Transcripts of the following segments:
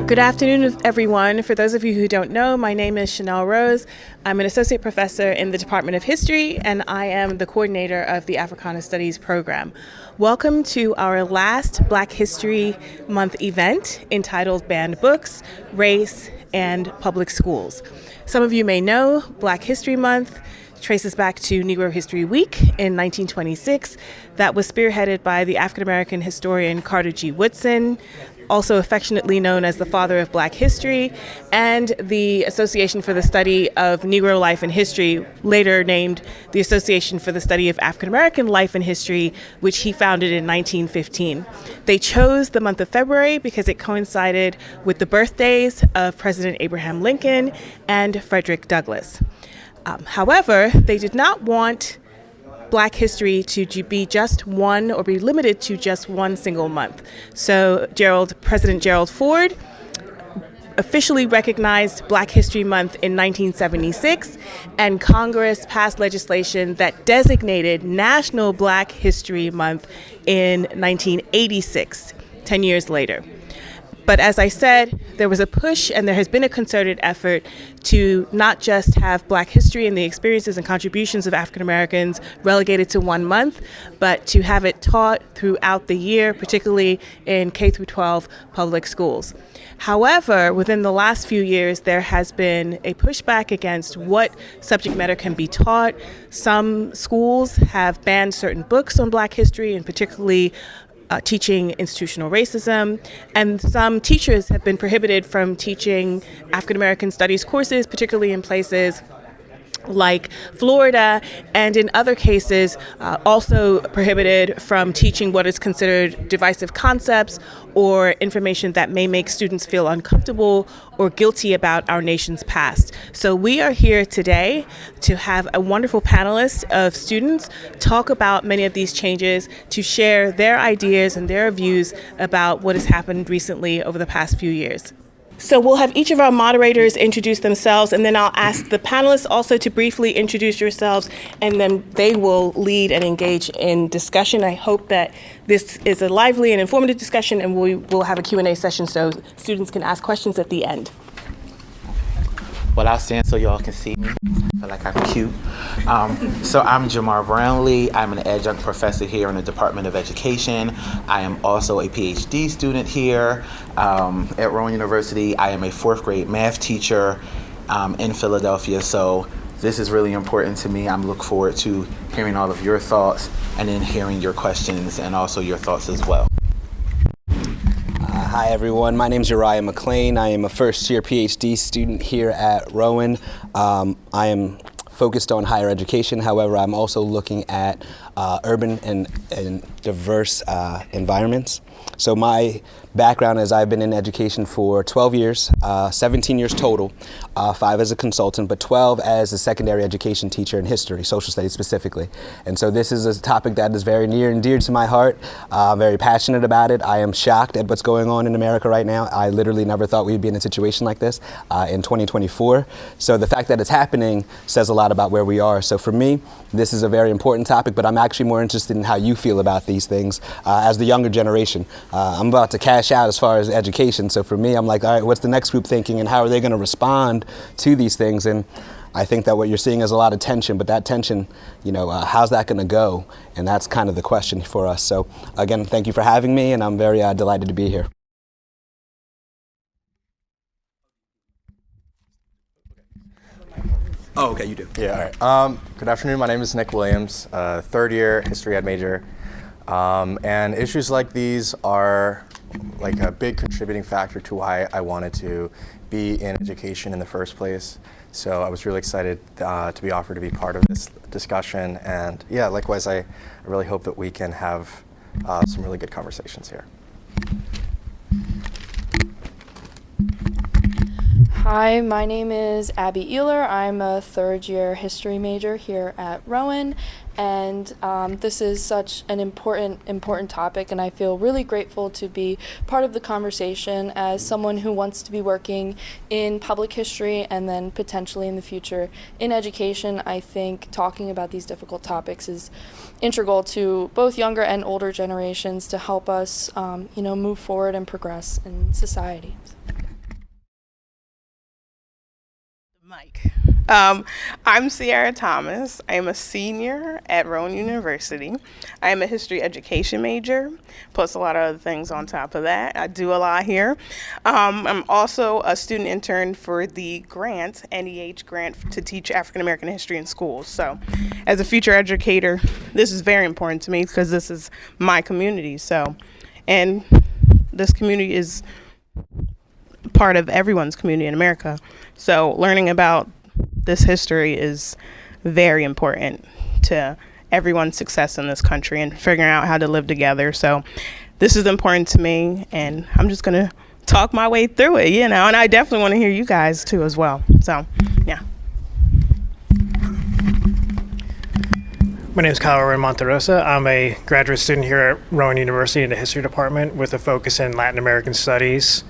Good afternoon, everyone. For those of you who don't know, my name is Chanel Rose. I'm an associate professor in the Department of History, and I am the coordinator of the Africana Studies program. Welcome to our last Black History Month event entitled Banned Books, Race, and Public Schools. Some of you may know Black History Month traces back to Negro History Week in 1926. That was spearheaded by the African-American historian Carter G. Woodson, also affectionately known as the father of Black history, and the Association for the Study of Negro Life and History, later named the Association for the Study of African-American Life and History, which he founded in 1915. They chose the month of February because it coincided with the birthdays of President Abraham Lincoln and Frederick Douglass. However, they did not want Black history to be just one or be limited to just one single month. So President Gerald Ford officially recognized Black History Month in 1976, and Congress passed legislation that designated National Black History Month in 1986, 10 years later. But as I said, there was a push and there has been a concerted effort to not just have Black history and the experiences and contributions of African Americans relegated to 1 month, but to have it taught throughout the year, particularly in K through 12 public schools. However, within the last few years, there has been a pushback against what subject matter can be taught. Some schools have banned certain books on Black history, and particularly teaching institutional racism, and some teachers have been prohibited from teaching African American studies courses, particularly in places like Florida, and in other cases also prohibited from teaching what is considered divisive concepts or information that may make students feel uncomfortable or guilty about our nation's past. So we are here today to have a wonderful panelist of students talk about many of these changes, to share their ideas and their views about what has happened recently over the past few years. So we'll have each of our moderators introduce themselves, and then I'll ask the panelists also to briefly introduce yourselves, and then they will lead and engage in discussion. I hope that this is a lively and informative discussion, and we will have a Q&A session so students can ask questions at the end. Well, I'll stand so y'all can see me. I feel like I'm cute. So I'm Jamar Brownlee. I'm an adjunct professor here in the Department of Education. I am also a PhD student here at Rowan University. I am a fourth grade math teacher in Philadelphia. So this is really important to me. I'm looking forward to hearing all of your thoughts and then hearing your questions and also your thoughts as well. Hi everyone, my name is Uriah McLean. I am a first-year PhD student here at Rowan. I am focused on higher education. However, I'm also looking at urban and diverse environments. So my background is I've been in education for 12 years, 17 years total, 5 as a consultant, but 12 as a secondary education teacher in history, social studies specifically. And so this is a topic that is very near and dear to my heart. I'm very passionate about it. I am shocked at what's going on in America right now. I literally never thought we'd be in a situation like this in 2024. So the fact that it's happening says a lot about where we are. So for me, this is a very important topic, but I'm actually more interested in how you feel about these things as the younger generation. I'm about to cash out as far as education. So for me, I'm like, all right, what's the next group thinking and how are they going to respond to these things? And I think that what you're seeing is a lot of tension, but that tension, how's that going to go? And that's kind of the question for us. So again, thank you for having me, and I'm very delighted to be here. Oh, okay, you do. Yeah, all right. Good afternoon. My name is Nick Williams, third year history ed major. And issues like these are like a big contributing factor to why I wanted to be in education in the first place. So I was really excited to be offered to be part of this discussion. And yeah, likewise, I really hope that we can have some really good conversations here. Hi, my name is Abby Ehler. I'm a third-year history major here at Rowan, and this is such an important topic, and I feel really grateful to be part of the conversation as someone who wants to be working in public history and then potentially in the future in education. I think talking about these difficult topics is integral to both younger and older generations to help us, move forward and progress in society. Mike. I'm Sierra Thomas. I am a senior at Rowan University. I am a history education major, plus a lot of other things on top of that. I do a lot here. I'm also a student intern for the grant, NEH grant, to teach African American history in schools. So as a future educator, this is very important to me because this is my community. And this community is part of everyone's community in America. So learning about this history is very important to everyone's success in this country and figuring out how to live together. So this is important to me, and I'm just going to talk my way through it, and I definitely want to hear you guys too as well. So, yeah. My name is Kyle Rowan Monterosa. I'm a graduate student here at Rowan University in the history department with a focus in Latin American studies.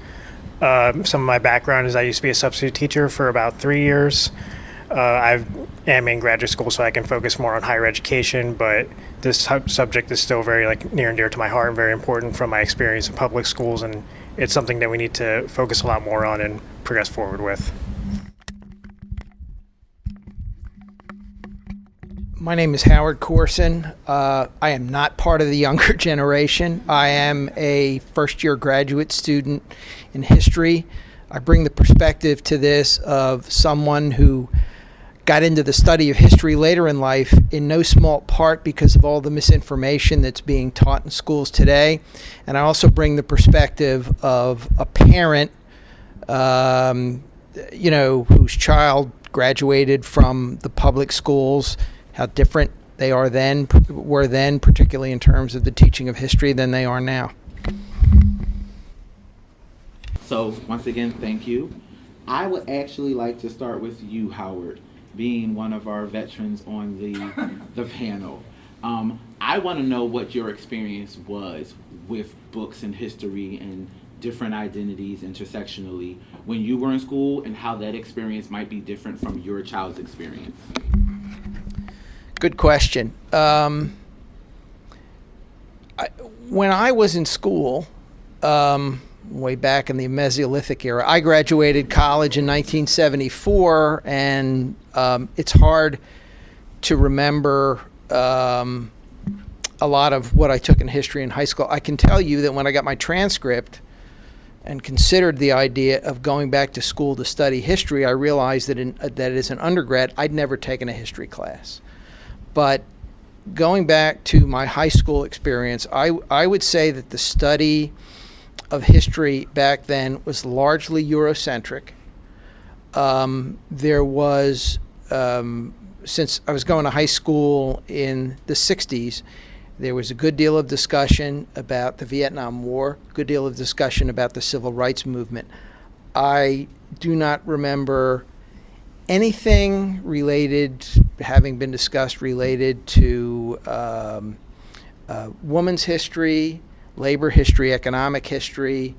Some of my background is I used to be a substitute teacher for about 3 years. I am in graduate school, so I can focus more on higher education, but this subject is still very near and dear to my heart and very important from my experience in public schools, and it's something that we need to focus a lot more on and progress forward with. My name is Howard Corson. I am not part of the younger generation. I am a first-year graduate student in history. I bring the perspective to this of someone who got into the study of history later in life in no small part because of all the misinformation that's being taught in schools today. And I also bring the perspective of a parent, whose child graduated from the public schools, how different they were then, particularly in terms of the teaching of history, than they are now. So once again, thank you. I would actually like to start with you, Howard, being one of our veterans on the panel. I want to know what your experience was with books and history and different identities intersectionally when you were in school, and how that experience might be different from your child's experience. Good question. When I was in school, way back in the Mesolithic era, I graduated college in 1974, and it's hard to remember a lot of what I took in history in high school. I can tell you that when I got my transcript and considered the idea of going back to school to study history, I realized that as an undergrad, I'd never taken a history class. But going back to my high school experience, I would say that the study of history back then was largely Eurocentric. There was, since I was going to high school in the 60s, there was a good deal of discussion about the Vietnam War, a good deal of discussion about the Civil Rights Movement. I do not remember anything related, having been discussed, related to women's history, labor history, economic history,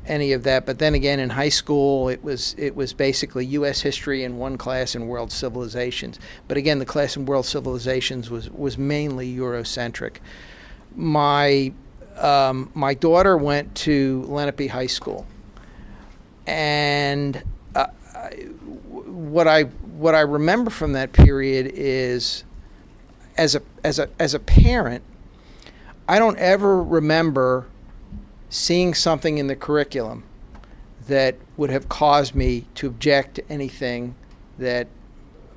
any of that. But then again, in high school, it was basically U.S. history and one class in world civilizations. But again, the class in world civilizations was mainly Eurocentric. My daughter went to Lenape High School, and what I remember from that period is, as a parent, I don't ever remember seeing something in the curriculum that would have caused me to object to anything that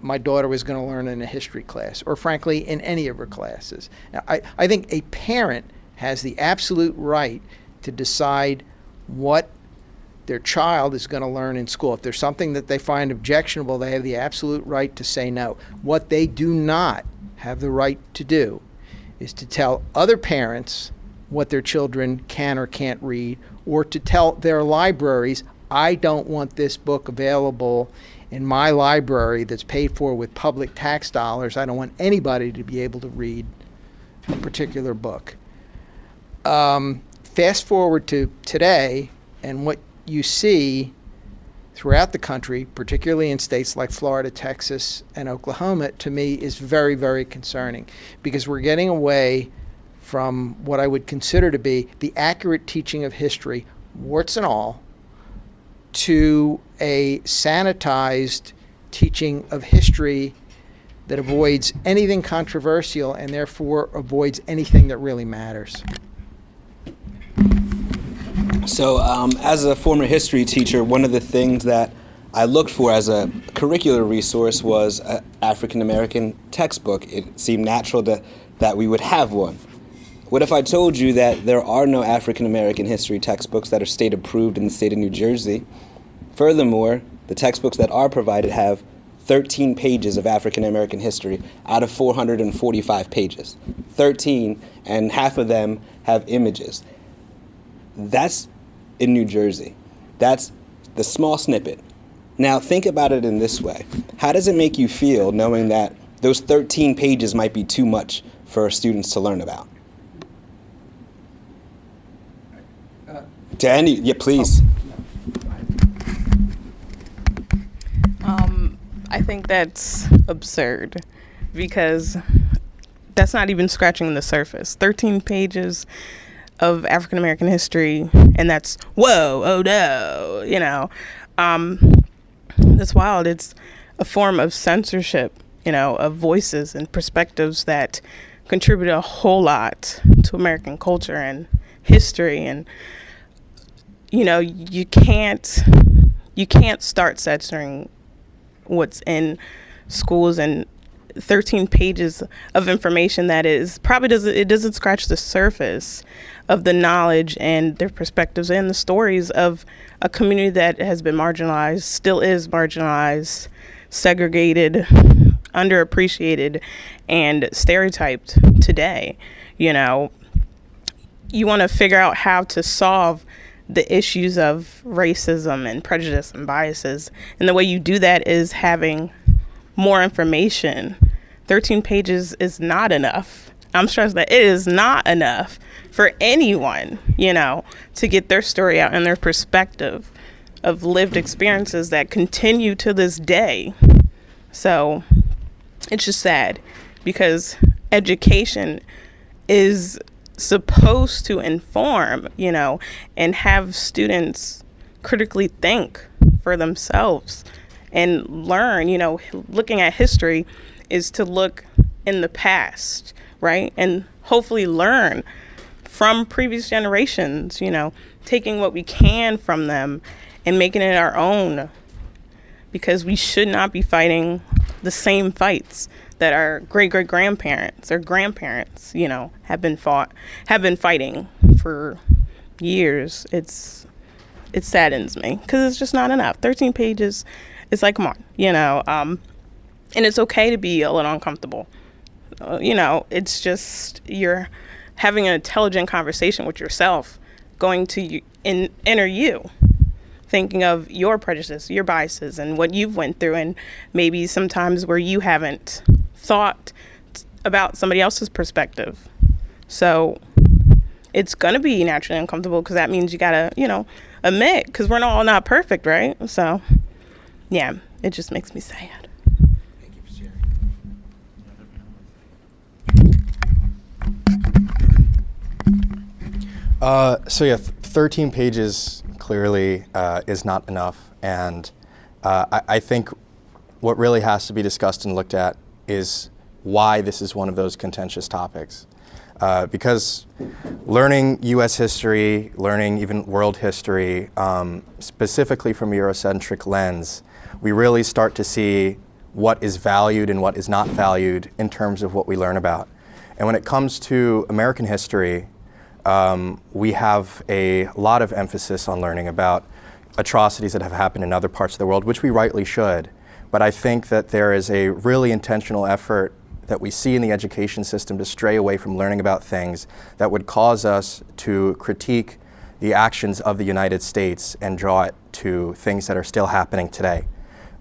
my daughter was going to learn in a history class, or frankly, in any of her classes. Now, I think a parent has the absolute right to decide what their child is going to learn in school. If there's something that they find objectionable, they have the absolute right to say no. What they do not have the right to do is to tell other parents what their children can or can't read, or to tell their libraries, I don't want this book available in my library that's paid for with public tax dollars. I don't want anybody to be able to read a particular book. Fast forward to today, and what you see throughout the country, particularly in states like Florida, Texas, and Oklahoma, to me is very, very concerning, because we're getting away from what I would consider to be the accurate teaching of history, warts and all, to a sanitized teaching of history that avoids anything controversial and therefore avoids anything that really matters? So as a former history teacher, one of the things that I looked for as a curricular resource was an African American textbook. It seemed natural that we would have one. What if I told you that there are no African American history textbooks that are state approved in the state of New Jersey? Furthermore, the textbooks that are provided have 13 pages of African American history out of 445 pages. 13, and half of them have images. That's in New Jersey. That's the small snippet. Now think about it in this way. How does it make you feel knowing that those 13 pages might be too much for students to learn about? Danny, yeah, please. I think that's absurd because that's not even scratching the surface. 13 pages of African American history, and that's whoa, oh no, you know. That's wild. It's a form of censorship, you know, of voices and perspectives that contribute a whole lot to American culture and history. And you know, you can't start censoring what's in schools, and 13 pages of information that is probably doesn't scratch the surface of the knowledge and their perspectives and the stories of a community that has been marginalized, still is marginalized, segregated, underappreciated, and stereotyped today. You know, you want to figure out how to solve the issues of racism and prejudice and biases. And the way you do that is having more information. 13 pages is not enough. I'm stressing that it is not enough for anyone, you know, to get their story out and their perspective of lived experiences that continue to this day. So it's just sad because education is supposed to inform, you know, and have students critically think for themselves and learn. You know, looking at history is to look in the past, right? And hopefully learn from previous generations, you know, taking what we can from them and making it our own, because we should not be fighting the same fights that our great-great-grandparents or grandparents, you know, have been fighting for years. It saddens me because it's just not enough. 13 pages, it's like, come on, you know, and it's okay to be a little uncomfortable. You know, it's just you're having an intelligent conversation with yourself, going to inner you, thinking of your prejudices, your biases, and what you've went through, and maybe sometimes where you haven't thought about somebody else's perspective. So it's going to be naturally uncomfortable because that means you got to, you know, admit, because we're all not perfect, right? So, yeah, it just makes me sad. Thank you for sharing. So yeah, 13 pages clearly is not enough, and I think what really has to be discussed and looked at is why this is one of those contentious topics. Because learning U.S. history, learning even world history, specifically from a Eurocentric lens, we really start to see what is valued and what is not valued in terms of what we learn about. And when it comes to American history, we have a lot of emphasis on learning about atrocities that have happened in other parts of the world, which we rightly should. But I think that there is a really intentional effort that we see in the education system to stray away from learning about things that would cause us to critique the actions of the United States and draw it to things that are still happening today.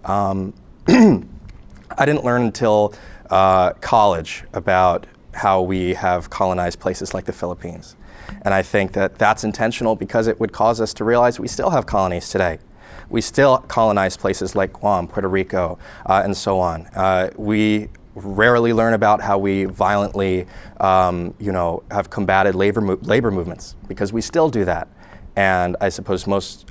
I didn't learn until college about how we have colonized places like the Philippines. And I think that that's intentional because it would cause us to realize we still have colonies today. We still colonize places like Guam, Puerto Rico, and so on. We rarely learn about how we violently, have combated labor movements, because we still do that. And I suppose most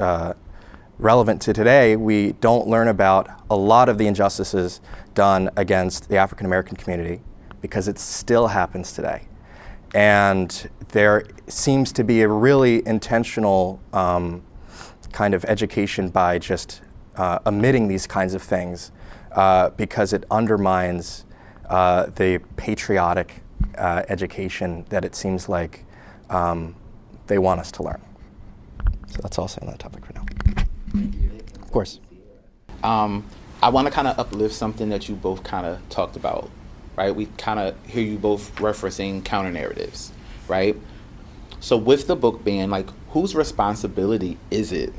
relevant to today, we don't learn about a lot of the injustices done against the African American community because it still happens today. And there seems to be a really intentional kind of education by just omitting these kinds of things because it undermines the patriotic education that it seems like they want us to learn. So that's all I'll say on that topic for now. Of course. I want to kind of uplift something that you both kind of talked about, right? We kind of hear you both referencing counter narratives, right? So with the book ban, like, whose responsibility is it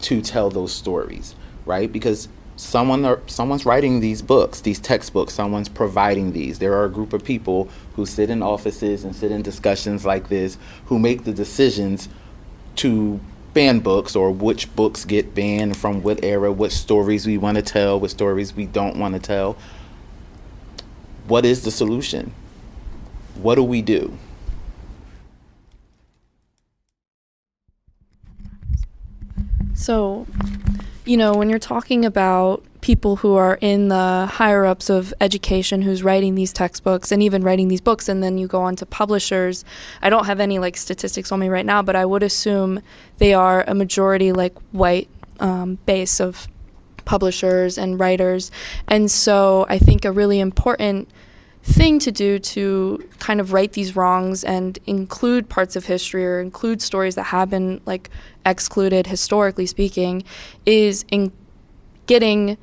to tell those stories, right? Because someone's writing these books, these textbooks, someone's providing these. There are a group of people who sit in offices and sit in discussions like this who make the decisions to ban books, or which books get banned from what era, what stories we want to tell, what stories we don't want to tell. What is the solution? What do we do? So, when you're talking about people who are in the higher ups of education who's writing these textbooks and even writing these books, and then you go on to publishers, I don't have any statistics on me right now, but I would assume they are a majority white base of publishers and writers. And so I think a really important thing to do to kind of right these wrongs and include parts of history or include stories that have been excluded historically speaking is in getting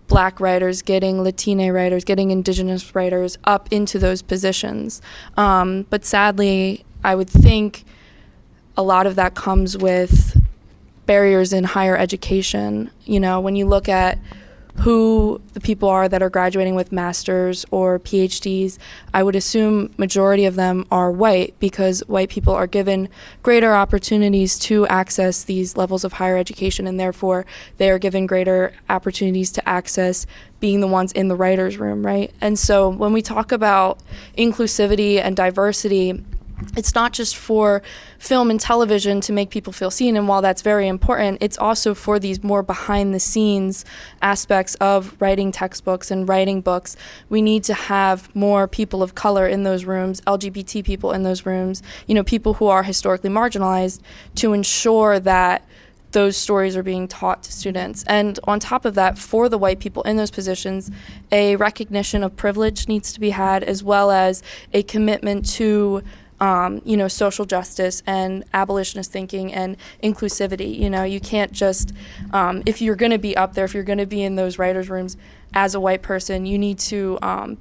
Black writers, getting Latina writers, getting Indigenous writers up into those positions. But sadly, I would think a lot of that comes with barriers in higher education. When you look at who the people are that are graduating with masters or PhDs, I would assume majority of them are white, because white people are given greater opportunities to access these levels of higher education, and therefore they are given greater opportunities to access being the ones in the writer's room, right? And so when we talk about inclusivity and diversity, it's not just for film and television to make people feel seen, and while that's very important, it's also for these more behind-the-scenes aspects of writing textbooks and writing books. We need to have more people of color in those rooms, LGBT people in those rooms, people who are historically marginalized, to ensure that those stories are being taught to students. And on top of that, for the white people in those positions, a recognition of privilege needs to be had, as well as a commitment to social justice and abolitionist thinking and inclusivity. You can't just, if you're going to be up there, if you're going to be in those writers' rooms as a white person, you need to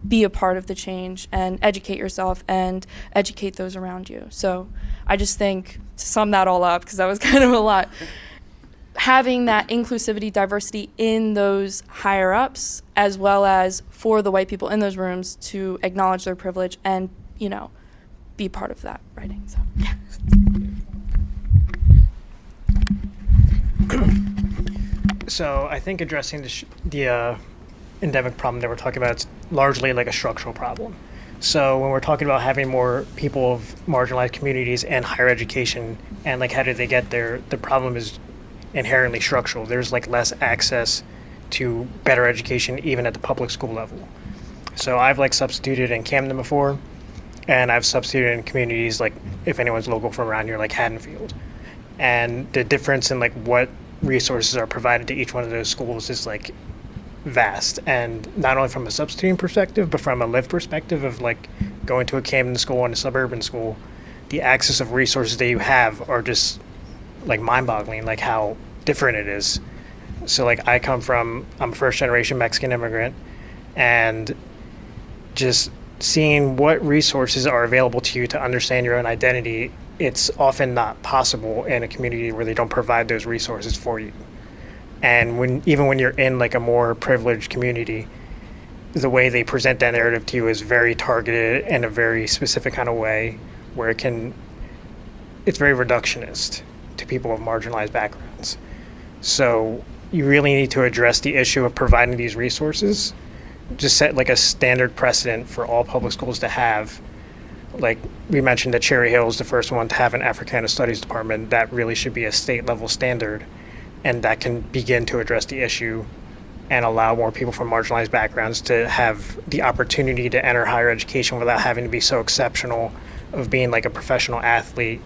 be a part of the change and educate yourself and educate those around you. So I just think, to sum that all up, because that was kind of a lot, having that inclusivity, diversity in those higher ups, as well as for the white people in those rooms to acknowledge their privilege and, be part of that writing. So, yeah. So I think addressing the endemic problem that we're talking about is largely a structural problem. So when we're talking about having more people of marginalized communities and higher education, and how did they get there, the problem is inherently structural. There's less access to better education even at the public school level. So I've substituted in Camden before, and I've substituted in communities if anyone's local from around here, Haddonfield. And the difference in what resources are provided to each one of those schools is vast. And not only from a substituting perspective, but from a lived perspective of going to a Camden school and a suburban school, the access of resources that you have are just mind-boggling, how different it is. So I'm a first generation Mexican immigrant, and just seeing what resources are available to you to understand your own identity, it's often not possible in a community where they don't provide those resources for you. And even when you're in a more privileged community, the way they present that narrative to you is very targeted in a very specific kind of way, where it's very reductionist to people of marginalized backgrounds. So you really need to address the issue of providing these resources. Just set a standard precedent for all public schools to have. We mentioned that Cherry Hill is the first one to have an Africana Studies department. That really should be a state level standard. and that can begin to address the issue and allow more people from marginalized backgrounds to have the opportunity to enter higher education without having to be so exceptional of being like a professional athlete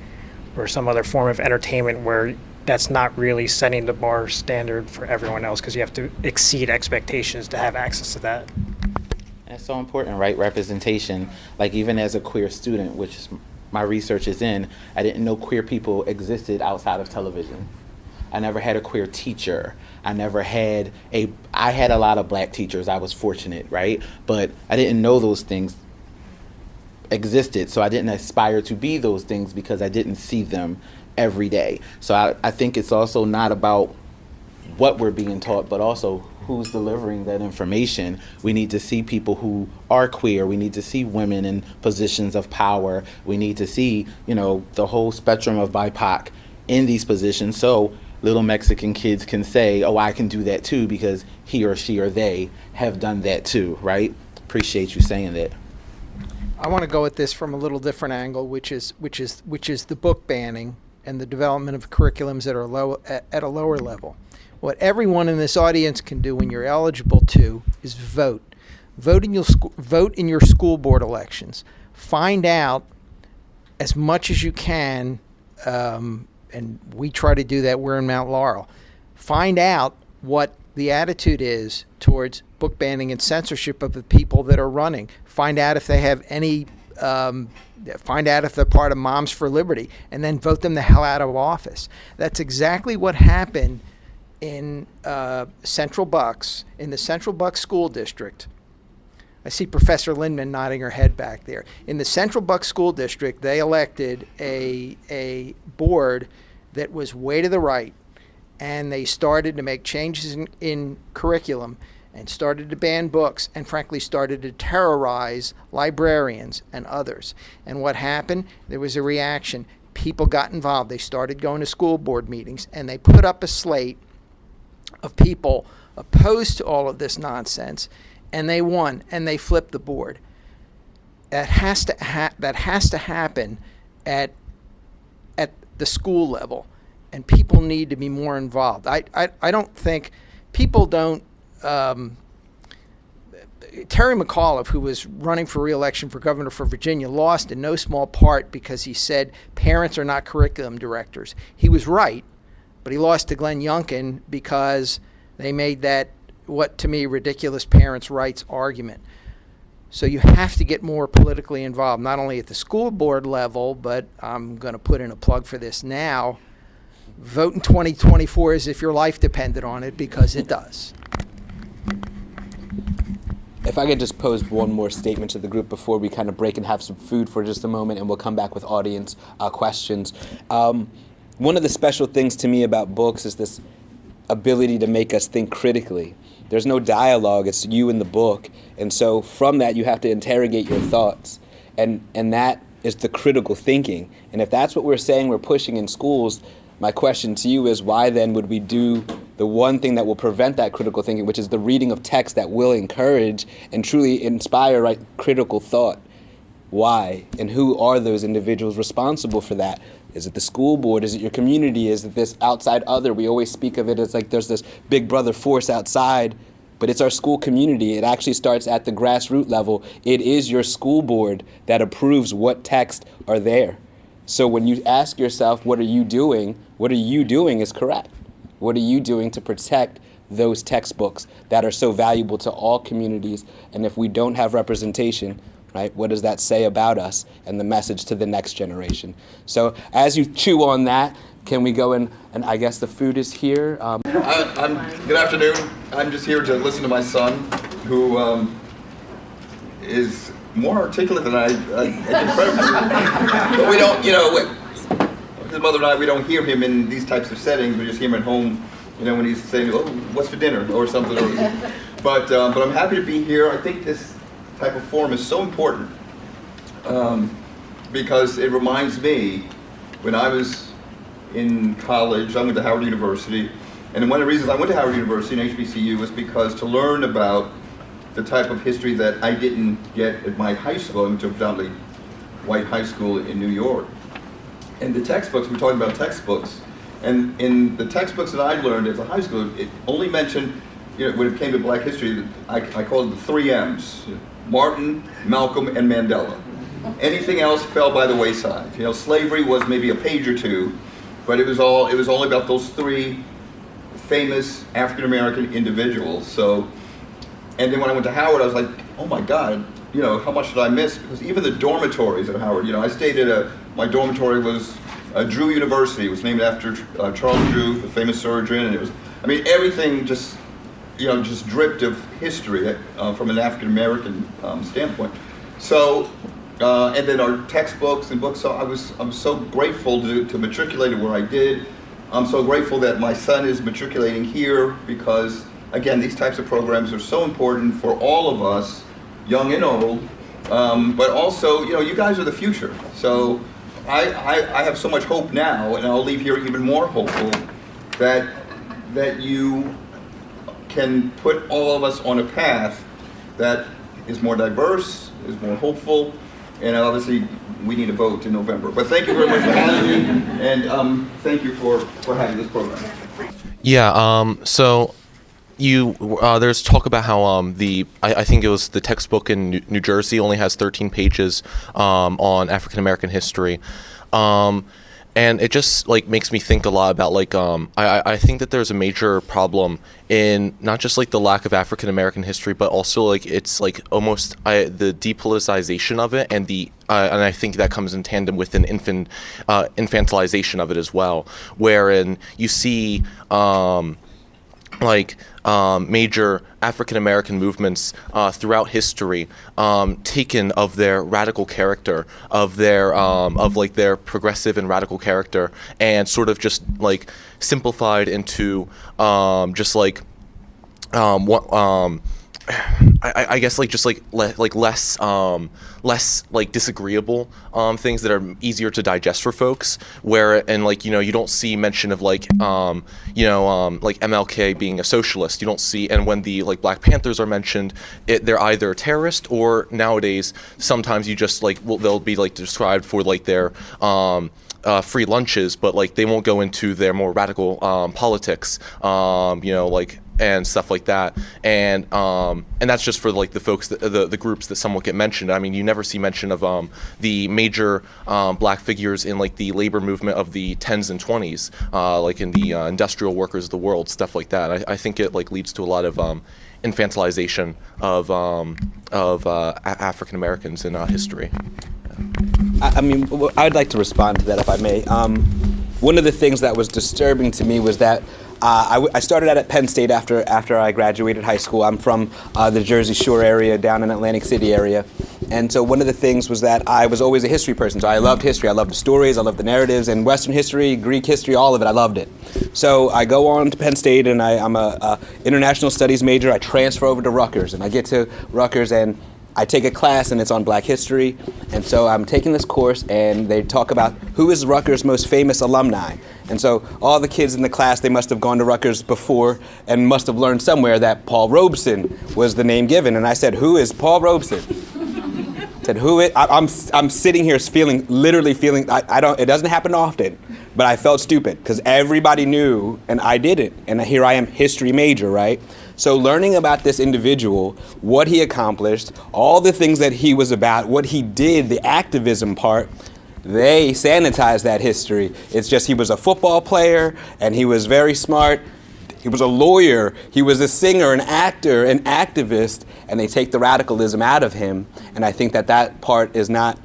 or some other form of entertainment where that's not really setting the bar standard for everyone else, because you have to exceed expectations to have access to that. That's so important, right? Representation. Like, even as a queer student, which is my research is in, I didn't know queer people existed outside of television. I never had a queer teacher. I had a lot of black teachers. I was fortunate, right? But I didn't know those things existed, so I didn't aspire to be those things because I didn't see them every day. So I think it's also not about what we're being taught, but also who's delivering that information. We need to see people who are queer. We need to see women in positions of power. We need to see, the whole spectrum of BIPOC in these positions, so little Mexican kids can say, oh, I can do that too, because he or she or they have done that too, right? Appreciate you saying that. I want to go at this from a little different angle, which is the book banning and the development of curriculums that are at a lower level. What everyone in this audience can do when you're eligible to is vote. Vote in your school board elections. Find out as much as you can, and we try to do that. We're in Mount Laurel. Find out what the attitude is towards book banning and censorship of the people that are running. Find out if they have any, find out if they're part of Moms for Liberty, and then vote them the hell out of office. That's exactly what happened in Central Bucks, in the Central Bucks School District. I see Professor Lindman nodding her head back there. In the Central Bucks School District, they elected a board that was way to the right, and they started to make changes in curriculum and started to ban books and frankly started to terrorize librarians and others. And what happened? There was a reaction. People got involved. They started going to school board meetings, and they put up a slate of people opposed to all of this nonsense, and they won, and they flipped the board. That has to happen at the school level, and people need to be more involved. I don't think people don't. Terry McAuliffe, who was running for re-election for governor for Virginia, lost in no small part because he said parents are not curriculum directors. He was right, but he lost to Glenn Youngkin because they made that, what to me, ridiculous parents' rights argument. So you have to get more politically involved, not only at the school board level, but I'm going to put in a plug for this now. Vote in 2024 as if your life depended on it, because it does. If I could just pose one more statement to the group before we kind of break and have some food for just a moment, and we'll come back with audience questions. One of the special things to me about books is this ability to make us think critically. There's no dialogue, it's you in the book. And so from that, you have to interrogate your thoughts. And that is the critical thinking. And if that's what we're saying we're pushing in schools, my question to you is, why then would we do the one thing that will prevent that critical thinking, which is the reading of text that will encourage and truly inspire critical thought? Why? And who are those individuals responsible for that? Is it the school board? Is it your community? Is it this outside other? We always speak of it as like there's this big brother force outside, but it's our school community. It actually starts at the grassroots level. It is your school board that approves what texts are there. So when you ask yourself, what are you doing? What are you doing is correct. What are you doing to protect those textbooks that are so valuable to all communities? And if we don't have representation, right, what does that say about us and the message to the next generation? So as you chew on that, can we go in, and I guess the food is here. Good afternoon. I'm just here to listen to my son, who is more articulate than I but we don't, his mother and I, we don't hear him in these types of settings. We just hear him at home, when he's saying, oh, what's for dinner, or something. But I'm happy to be here. I think this type of forum is so important because it reminds me, when I was in college, I went to Howard University, and one of the reasons I went to Howard University and HBCU was because to learn about the type of history that I didn't get at my high school. I went to a predominantly white high school in New York. And the textbooks, we're talking about textbooks, And in the textbooks that I learned as a high schooler, it only mentioned, when it came to Black history, I called it the 3 M's: Martin, Malcolm, and Mandela. Anything else fell by the wayside. Slavery was maybe a page or two, but it was only about those 3 famous African American individuals. So, and then when I went to Howard, I was like, oh my God, how much did I miss? Because even the dormitories at Howard, I stayed at my dormitory was Drew University. It was named after Charles Drew, the famous surgeon, and it was, everything just dripped of history from an African American standpoint. So, and then our textbooks and books. So I'm so grateful to matriculate where I did. I'm so grateful that my son is matriculating here because, again, these types of programs are so important for all of us, young and old. But also, you guys are the future. So I have so much hope now, and I'll leave here even more hopeful that you can put all of us on a path that is more diverse, is more hopeful, and obviously we need a vote in November. But thank you very much for having me, and thank you for having this program. Yeah, so there's talk about how I think it was the textbook in New Jersey only has 13 pages on African American history. And it just makes me think a lot about I think that there's a major problem in not just the lack of African American history, but also it's almost the depoliticization of it, and and I think that comes in tandem with an infantilization of it as well, wherein you see major African American movements throughout history taken of their radical character, of their their progressive and radical character, and sort of just simplified into I guess less disagreeable things that are easier to digest for folks, you don't see mention of MLK being a socialist. You don't see, and when the Black Panthers are mentioned, they're either terrorist or nowadays sometimes you just they'll be described for their free lunches, but they won't go into their more radical politics, and stuff like that, and that's just for the folks, the groups that somewhat get mentioned. I mean, you never see mention of the major Black figures in the labor movement of the 10s and 20s, in the industrial workers of the world, stuff like that. I think it leads to a lot of infantilization of African Americans in history. I'd like to respond to that if I may. One of the things that was disturbing to me was that I started out at Penn State after I graduated high school. I'm from the Jersey Shore area, down in Atlantic City area. And so one of the things was that I was always a history person. So I loved history. I loved the stories. I loved the narratives. And Western history, Greek history, all of it. I loved it. So I go on to Penn State, and I'm a international studies major. I transfer over to Rutgers. And I get to Rutgers, and I take a class, and it's on Black history. And so I'm taking this course, and they talk about who is Rutgers' most famous alumni. And so all the kids in the class, they must have gone to Rutgers before and must have learned somewhere that Paul Robeson was the name given. And I said, who is Paul Robeson? Said, who is? I'm sitting here literally feeling, it doesn't happen often, but I felt stupid because everybody knew and I didn't. And here I am, history major, right? So learning about this individual, what he accomplished, all the things that he was about, what he did, the activism part, they sanitized that history. It's just he was a football player and he was very smart. He was a lawyer. He was a singer, an actor, an activist, and they take the radicalism out of him. And I think that part is not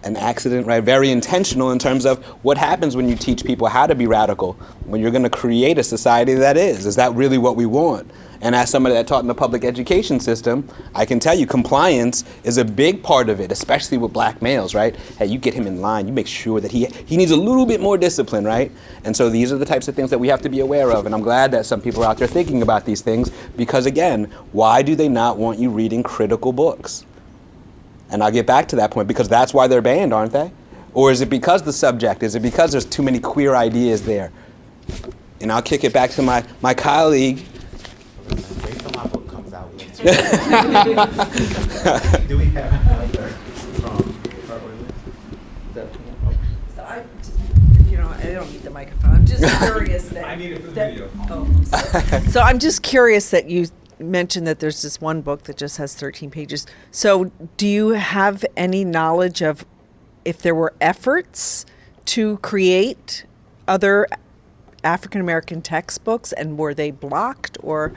an accident, right? Very intentional in terms of what happens when you teach people how to be radical, when you're going to create a society that is. Is that really what we want? And as somebody that taught in the public education system, I can tell you compliance is a big part of it, especially with Black males, right? Hey, you get him in line, you make sure that he needs a little bit more discipline, right? And so these are the types of things that we have to be aware of. And I'm glad that some people are out there thinking about these things because, again, why do they not want you reading critical books? And I'll get back to that point because that's why they're banned, aren't they? Or is it because the subject? Is it because there's too many queer ideas there? And I'll kick it back to my colleague. Wait till my book comes out. Do we have another from So I don't need the microphone. I'm just curious that. I need it for the video. So I'm just curious that you mentioned that there's this one book that just has 13 pages. So do you have any knowledge of if there were efforts to create other African American textbooks, and were they blocked, or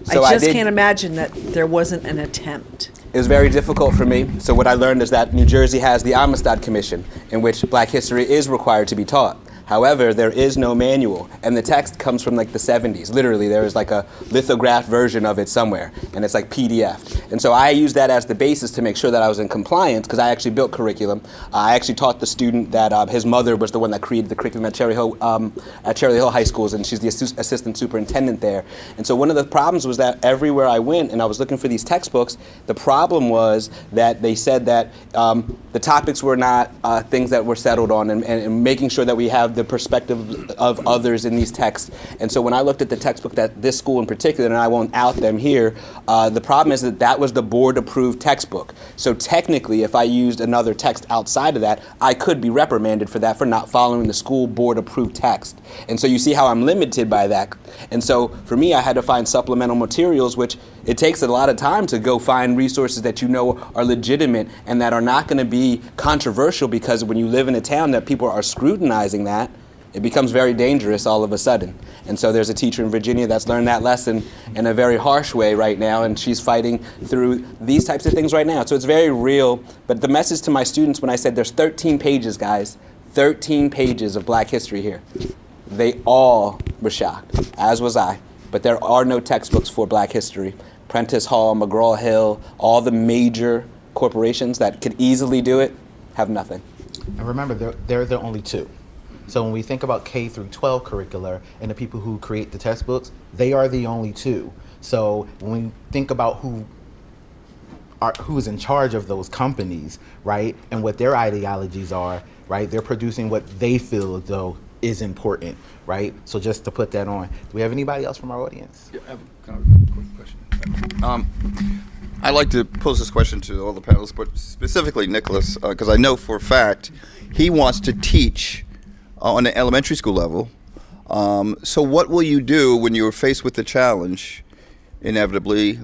So I just did- can't imagine that there wasn't an attempt. It was very difficult for me. So what I learned is that New Jersey has the Amistad Commission, in which Black history is required to be taught. However, there is no manual, and the text comes from like the 70s. Literally, there is like a lithographed version of it somewhere, and it's like PDF. And so I used that as the basis to make sure that I was in compliance, because I actually built curriculum. I actually taught the student that his mother was the one that created the curriculum at Cherry Hill High Schools, and she's the assistant superintendent there. And so one of the problems was that everywhere I went and I was looking for these textbooks, the problem was that they said that the topics were not things that were settled on, and making sure that we have the perspective of others in these texts. And so when I looked at the textbook that this school in particular, and I won't out them here, the problem is that that was the board approved textbook. So technically, if I used another text outside of that, I could be reprimanded for that, for not following the school board approved text. And so you see how I'm limited by that. And so for me, I had to find supplemental materials, which it takes a lot of time to go find resources that you know are legitimate and that are not going to be controversial, because when you live in a town that people are scrutinizing that, it becomes very dangerous all of a sudden. And so there's a teacher in Virginia that's learned that lesson in a very harsh way right now, and she's fighting through these types of things right now. So it's very real. But the message to my students when I said there's 13 pages, guys, 13 pages of Black history here, they all were shocked, as was I. But there are no textbooks for Black history. Prentice Hall, McGraw-Hill, all the major corporations that could easily do it have nothing. And remember, they're the only two. So when we think about K through 12 curricula and the people who create the textbooks, they are the only two. So when we think about who is in charge of those companies, right, and what their ideologies are, right, they're producing what they feel as though is important, right? So just to put that on. Do we have anybody else from our audience? Yeah, I have kind of a quick question. I'd like to pose this question to all the panelists, but specifically Nicholas, because I know for a fact he wants to teach on an elementary school level. So what will you do when you're faced with the challenge, inevitably,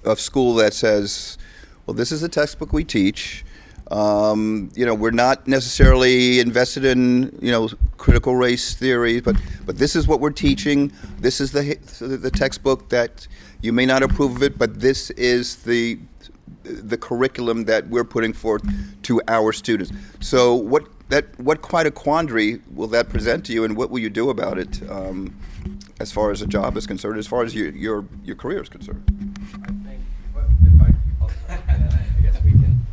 of school that says, well, this is the textbook we teach. We're not necessarily invested in, critical race theory, but this is what we're teaching. This is the textbook that you may not approve of it, but this is the curriculum that we're putting forth to our students. So what quite a quandary will that present to you, and what will you do about it, as far as a job is concerned, as far as your career is concerned? I guess we can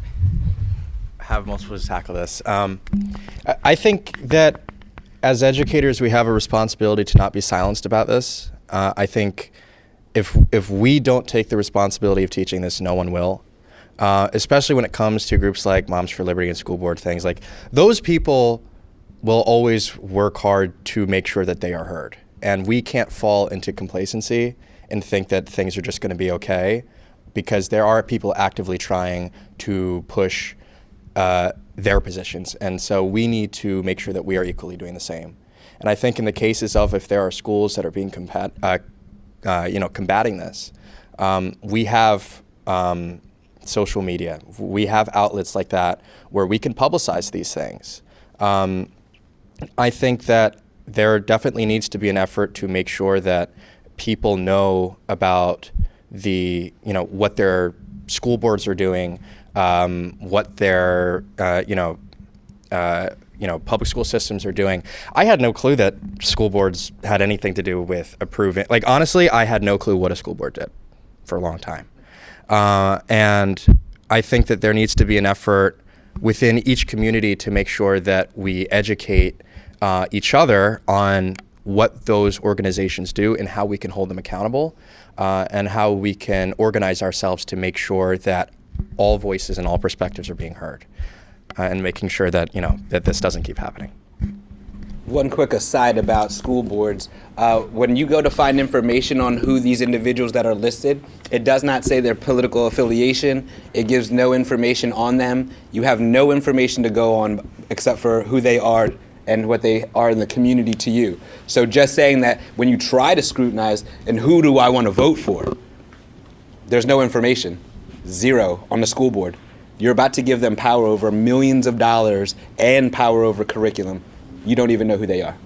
have multiple to tackle this. I think that as educators, we have a responsibility to not be silenced about this. I think if we don't take the responsibility of teaching this, no one will. Especially when it comes to groups like Moms for Liberty and school board things. Like, those people will always work hard to make sure that they are heard. And we can't fall into complacency and think that things are just going to be okay, because there are people actively trying to push their positions. And so we need to make sure that we are equally doing the same. And I think in the cases of if there are schools that are being combating this, we have social media. We have outlets like that where we can publicize these things. I think that there definitely needs to be an effort to make sure that people know about what their school boards are doing, what their public school systems are doing. I had no clue that school boards had anything to do with approving. Like, honestly, I had no clue what a school board did for a long time. And I think that there needs to be an effort within each community to make sure that we educate each other on what those organizations do and how we can hold them accountable, and how we can organize ourselves to make sure that all voices and all perspectives are being heard, and making sure that that this doesn't keep happening. One quick aside about school boards. When you go to find information on who these individuals that are listed, it does not say their political affiliation. It gives no information on them. You have no information to go on except for who they are and what they are in the community to you. So just saying that when you try to scrutinize, and who do I want to vote for? There's no information. Zero on the school board. You're about to give them power over millions of dollars and power over curriculum. You don't even know who they are.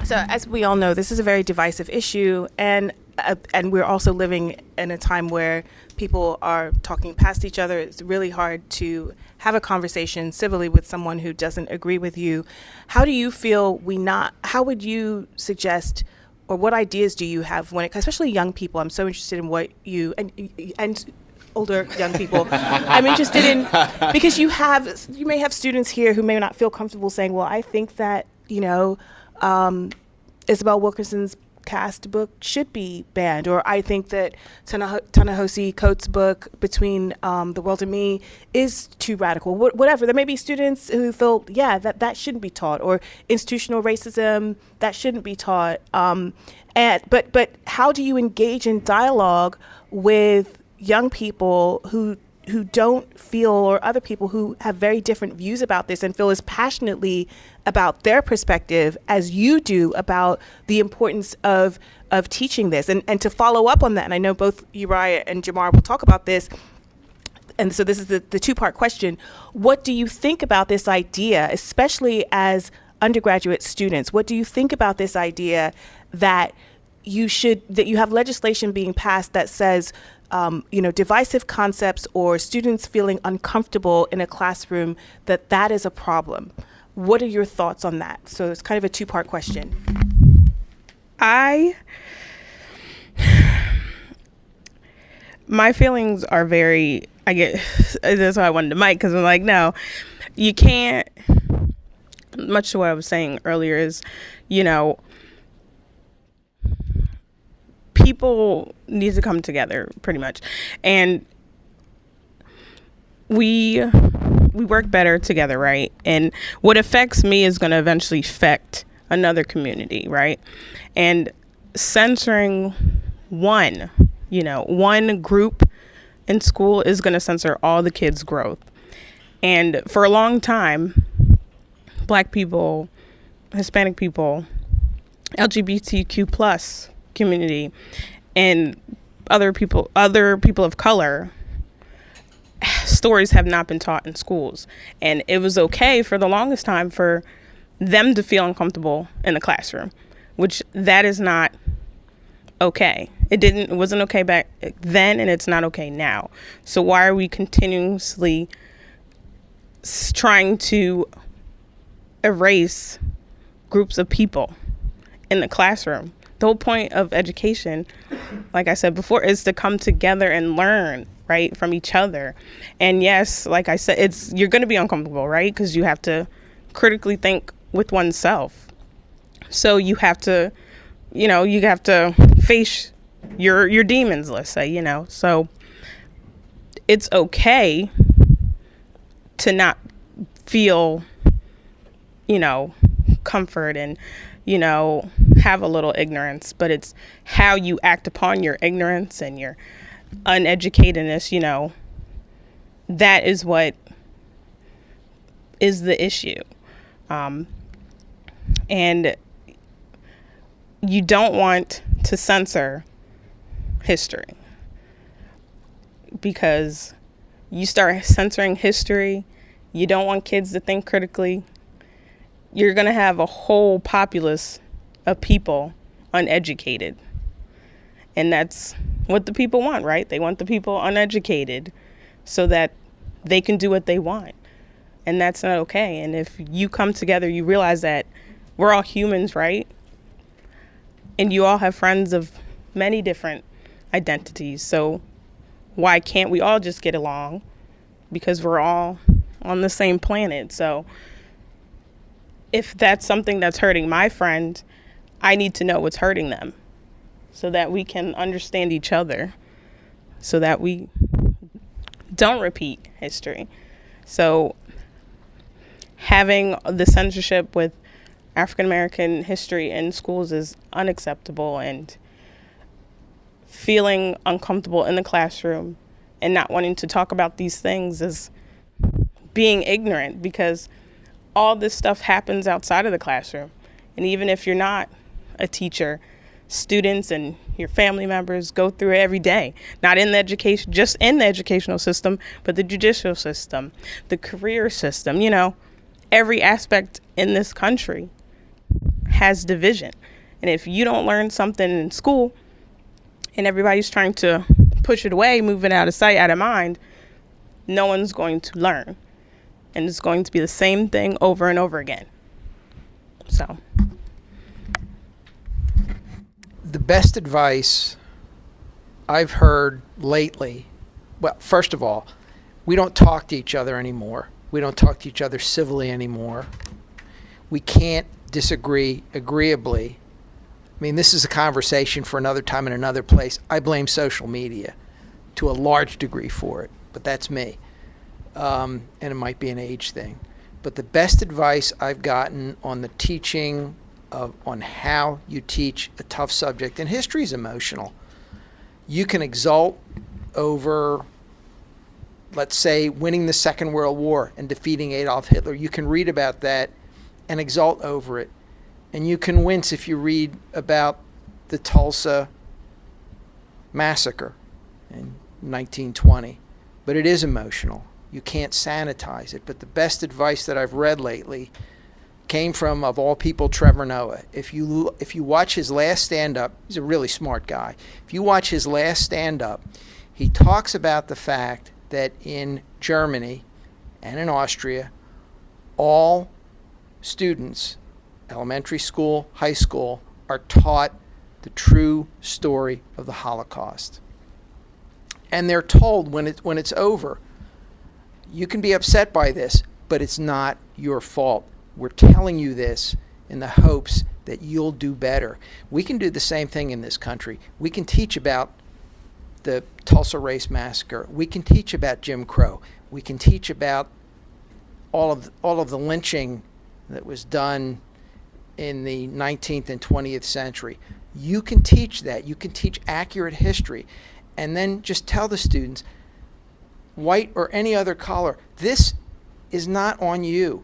So as we all know, this is a very divisive issue, and we're also living in a time where people are talking past each other. It's really hard to have a conversation civilly with someone who doesn't agree with you. How do you feel how would you suggest, or what ideas do you have when especially young people? I'm so interested in what you, and older young people, I'm interested in, because you may have students here who may not feel comfortable saying, well, I think that, Isabel Wilkerson's Caste book should be banned, or I think that Ta-Nehisi Coates' book Between the World and Me is too radical. Whatever. There may be students who feel, that shouldn't be taught, or institutional racism, that shouldn't be taught. But how do you engage in dialogue with young people who don't feel, or other people who have very different views about this and feel as passionately about their perspective as you do about the importance of teaching this? And to follow up on that, and I know both Uriah and Jamar will talk about this, and so this is the two-part question. What do you think about this idea, especially as undergraduate students? What do you think about this idea that you have legislation being passed that says divisive concepts or students feeling uncomfortable in a classroom, that is a problem? What are your thoughts on that? So it's kind of a two-part question. My feelings are very, that's why I wanted the mic, because I'm like, no, you can't, much to what I was saying earlier is, people need to come together pretty much. And we work better together, right? And what affects me is going to eventually affect another community, right? And censoring one group in school is going to censor all the kids' growth. And for a long time, Black people, Hispanic people, LGBTQ plus community, and other people of color, stories have not been taught in schools. And it was okay for the longest time for them to feel uncomfortable in the classroom, which that is not okay. It wasn't okay back then, and it's not okay now. So why are we continuously trying to erase groups of people in the classroom? The whole point of education, like I said before, is to come together and learn, right, from each other. And yes, like I said, you're going to be uncomfortable, right? Because you have to critically think with oneself. So you have to, face your demons, let's say, So it's okay to not feel, comfort and, have a little ignorance, but it's how you act upon your ignorance and your uneducatedness, that is what is the issue. And you don't want to censor history, because you start censoring history, you don't want kids to think critically, you're going to have a whole populace of people uneducated. And that's what the people want, right? They want the people uneducated so that they can do what they want. And that's not okay. And if you come together, you realize that we're all humans, right? And you all have friends of many different identities. So why can't we all just get along? Because we're all on the same planet. So if that's something that's hurting my friend, I need to know what's hurting them so that we can understand each other, so that we don't repeat history. So having the censorship with African American history in schools is unacceptable, and feeling uncomfortable in the classroom and not wanting to talk about these things is being ignorant, because all this stuff happens outside of the classroom. And even if you're not a teacher, students and your family members go through it every day, not in the education, just in the educational system, but the judicial system, the career system. Every aspect in this country has division. And if you don't learn something in school and everybody's trying to push it away, move it out of sight, out of mind, no one's going to learn. And it's going to be the same thing over and over again. So. The best advice I've heard lately, well, first of all, we don't talk to each other anymore. We don't talk to each other civilly anymore. We can't disagree agreeably. I mean, this is a conversation for another time in another place. I blame social media to a large degree for it, but that's me. And it might be an age thing. But the best advice I've gotten on the teaching on how you teach a tough subject, and history is emotional. You can exult over, let's say, winning the Second World War and defeating Adolf Hitler. You can read about that and exult over it. And you can wince if you read about the Tulsa massacre in 1920. But it is emotional. You can't sanitize it. But the best advice that I've read lately came from, of all people, Trevor Noah. If you watch his last stand-up, he's a really smart guy. If you watch his last stand-up, he talks about the fact that in Germany and in Austria, all students, elementary school, high school, are taught the true story of the Holocaust. And they're told when it's over, you can be upset by this, but it's not your fault. We're telling you this in the hopes that you'll do better. We can do the same thing in this country. We can teach about the Tulsa Race Massacre. We can teach about Jim Crow. We can teach about all of the lynching that was done in the 19th and 20th century. You can teach that. You can teach accurate history. And then just tell the students, white or any other color, this is not on you.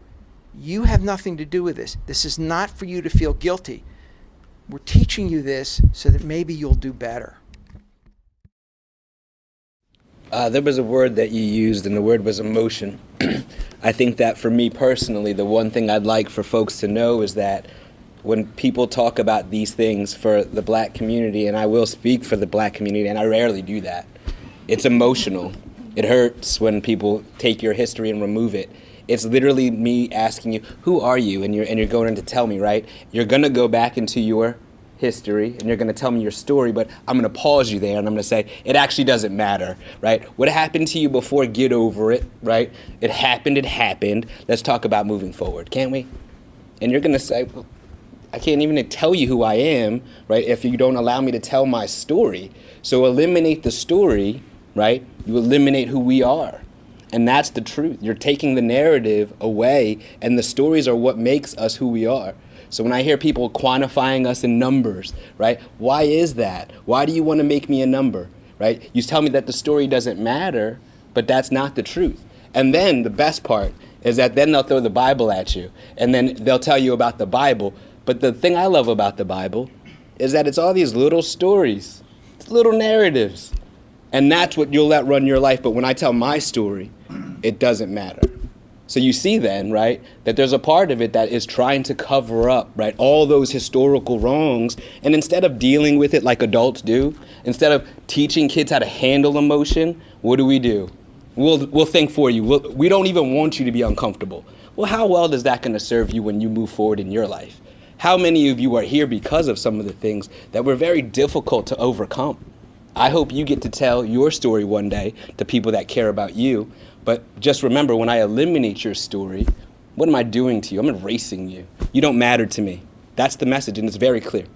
You have nothing to do with this. This is not for you to feel guilty. We're teaching you this so that maybe you'll do better. There was a word that you used, and the word was emotion. I think that for me personally, the one thing I'd like for folks to know is that when people talk about these things for the black community, and I will speak for the black community, and I rarely do that, it's emotional. It hurts when people take your history and remove it. It's literally me asking you, who are you? And you're going to tell me, right? You're going to go back into your history and you're going to tell me your story, but I'm going to pause you there and I'm going to say, it actually doesn't matter, right? What happened to you before, get over it, right? It happened. Let's talk about moving forward, can't we? And you're going to say, well, I can't even tell you who I am, right, if you don't allow me to tell my story. So eliminate the story, right? You eliminate who we are. And that's the truth. You're taking the narrative away, and the stories are what makes us who we are. So when I hear people quantifying us in numbers, right, why is that? Why do you want to make me a number, right? You tell me that the story doesn't matter, but that's not the truth. And then the best part is that then they'll throw the Bible at you, and then they'll tell you about the Bible. But the thing I love about the Bible is that it's all these little stories, it's little narratives. And that's what you'll let run your life. But when I tell my story, it doesn't matter. So you see then, right, that there's a part of it that is trying to cover up, right, all those historical wrongs. And instead of dealing with it like adults do, instead of teaching kids how to handle emotion, what do? We'll think for you. We don't even want you to be uncomfortable. Well, how well is that going to serve you when you move forward in your life? How many of you are here because of some of the things that were very difficult to overcome? I hope you get to tell your story one day to people that care about you. But just remember, when I eliminate your story, what am I doing to you? I'm erasing you. You don't matter to me. That's the message, and it's very clear.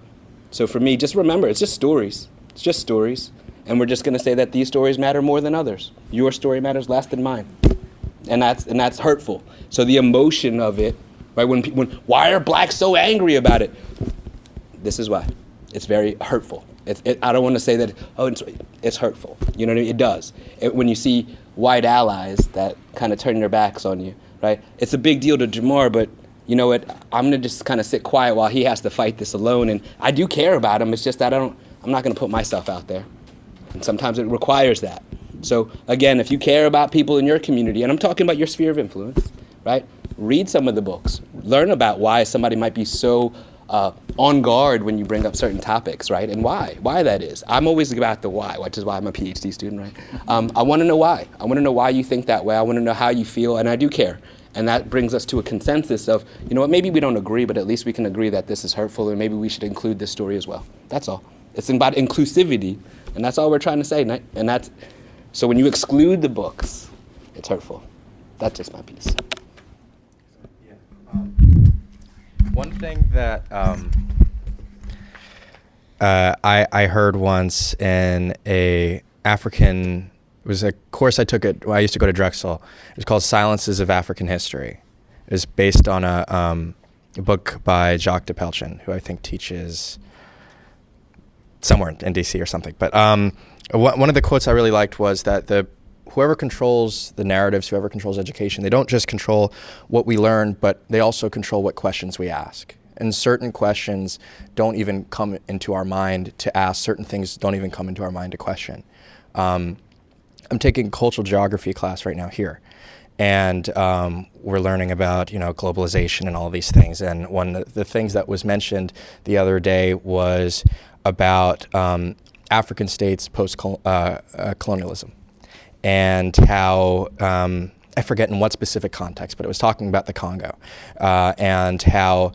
So for me, just remember, it's just stories. It's just stories. And we're just going to say that these stories matter more than others. Your story matters less than mine. And that's hurtful. So the emotion of it, right? When why are blacks so angry about it? This is why. It's very hurtful. I don't want to say that, it's hurtful. You know what I mean? It does. When you see white allies that kind of turn their backs on you, right? It's a big deal to Jamar, but you know what? I'm going to just kind of sit quiet while he has to fight this alone. And I do care about him. It's just that I'm not going to put myself out there. And sometimes it requires that. So again, if you care about people in your community, and I'm talking about your sphere of influence, right? Read some of the books. Learn about why somebody might be so on guard when you bring up certain topics, right? And why that is. I'm always about the why, which is why I'm a PhD student, right? I want to know why. I want to know why you think that way. I want to know how you feel, and I do care. And that brings us to a consensus of, you know what, maybe we don't agree, but at least we can agree that this is hurtful, and maybe we should include this story as well. That's all. It's about inclusivity, and that's all we're trying to say. And that's, so when you exclude the books, it's hurtful. That's just my piece. One thing that I heard once in it was a course I took I used to go to Drexel. It was called Silences of African History. It was based on a book by Jacques de Pelchin, who I think teaches somewhere in DC or something. But one of the quotes I really liked was that whoever controls the narratives, whoever controls education, they don't just control what we learn, but they also control what questions we ask. And certain questions don't even come into our mind to ask. Certain things don't even come into our mind to question. I'm taking a cultural geography class right now here. And we're learning about, globalization and all these things. And one of the things that was mentioned the other day was about African states post-colonialism. And how, I forget in what specific context, but it was talking about the Congo, and how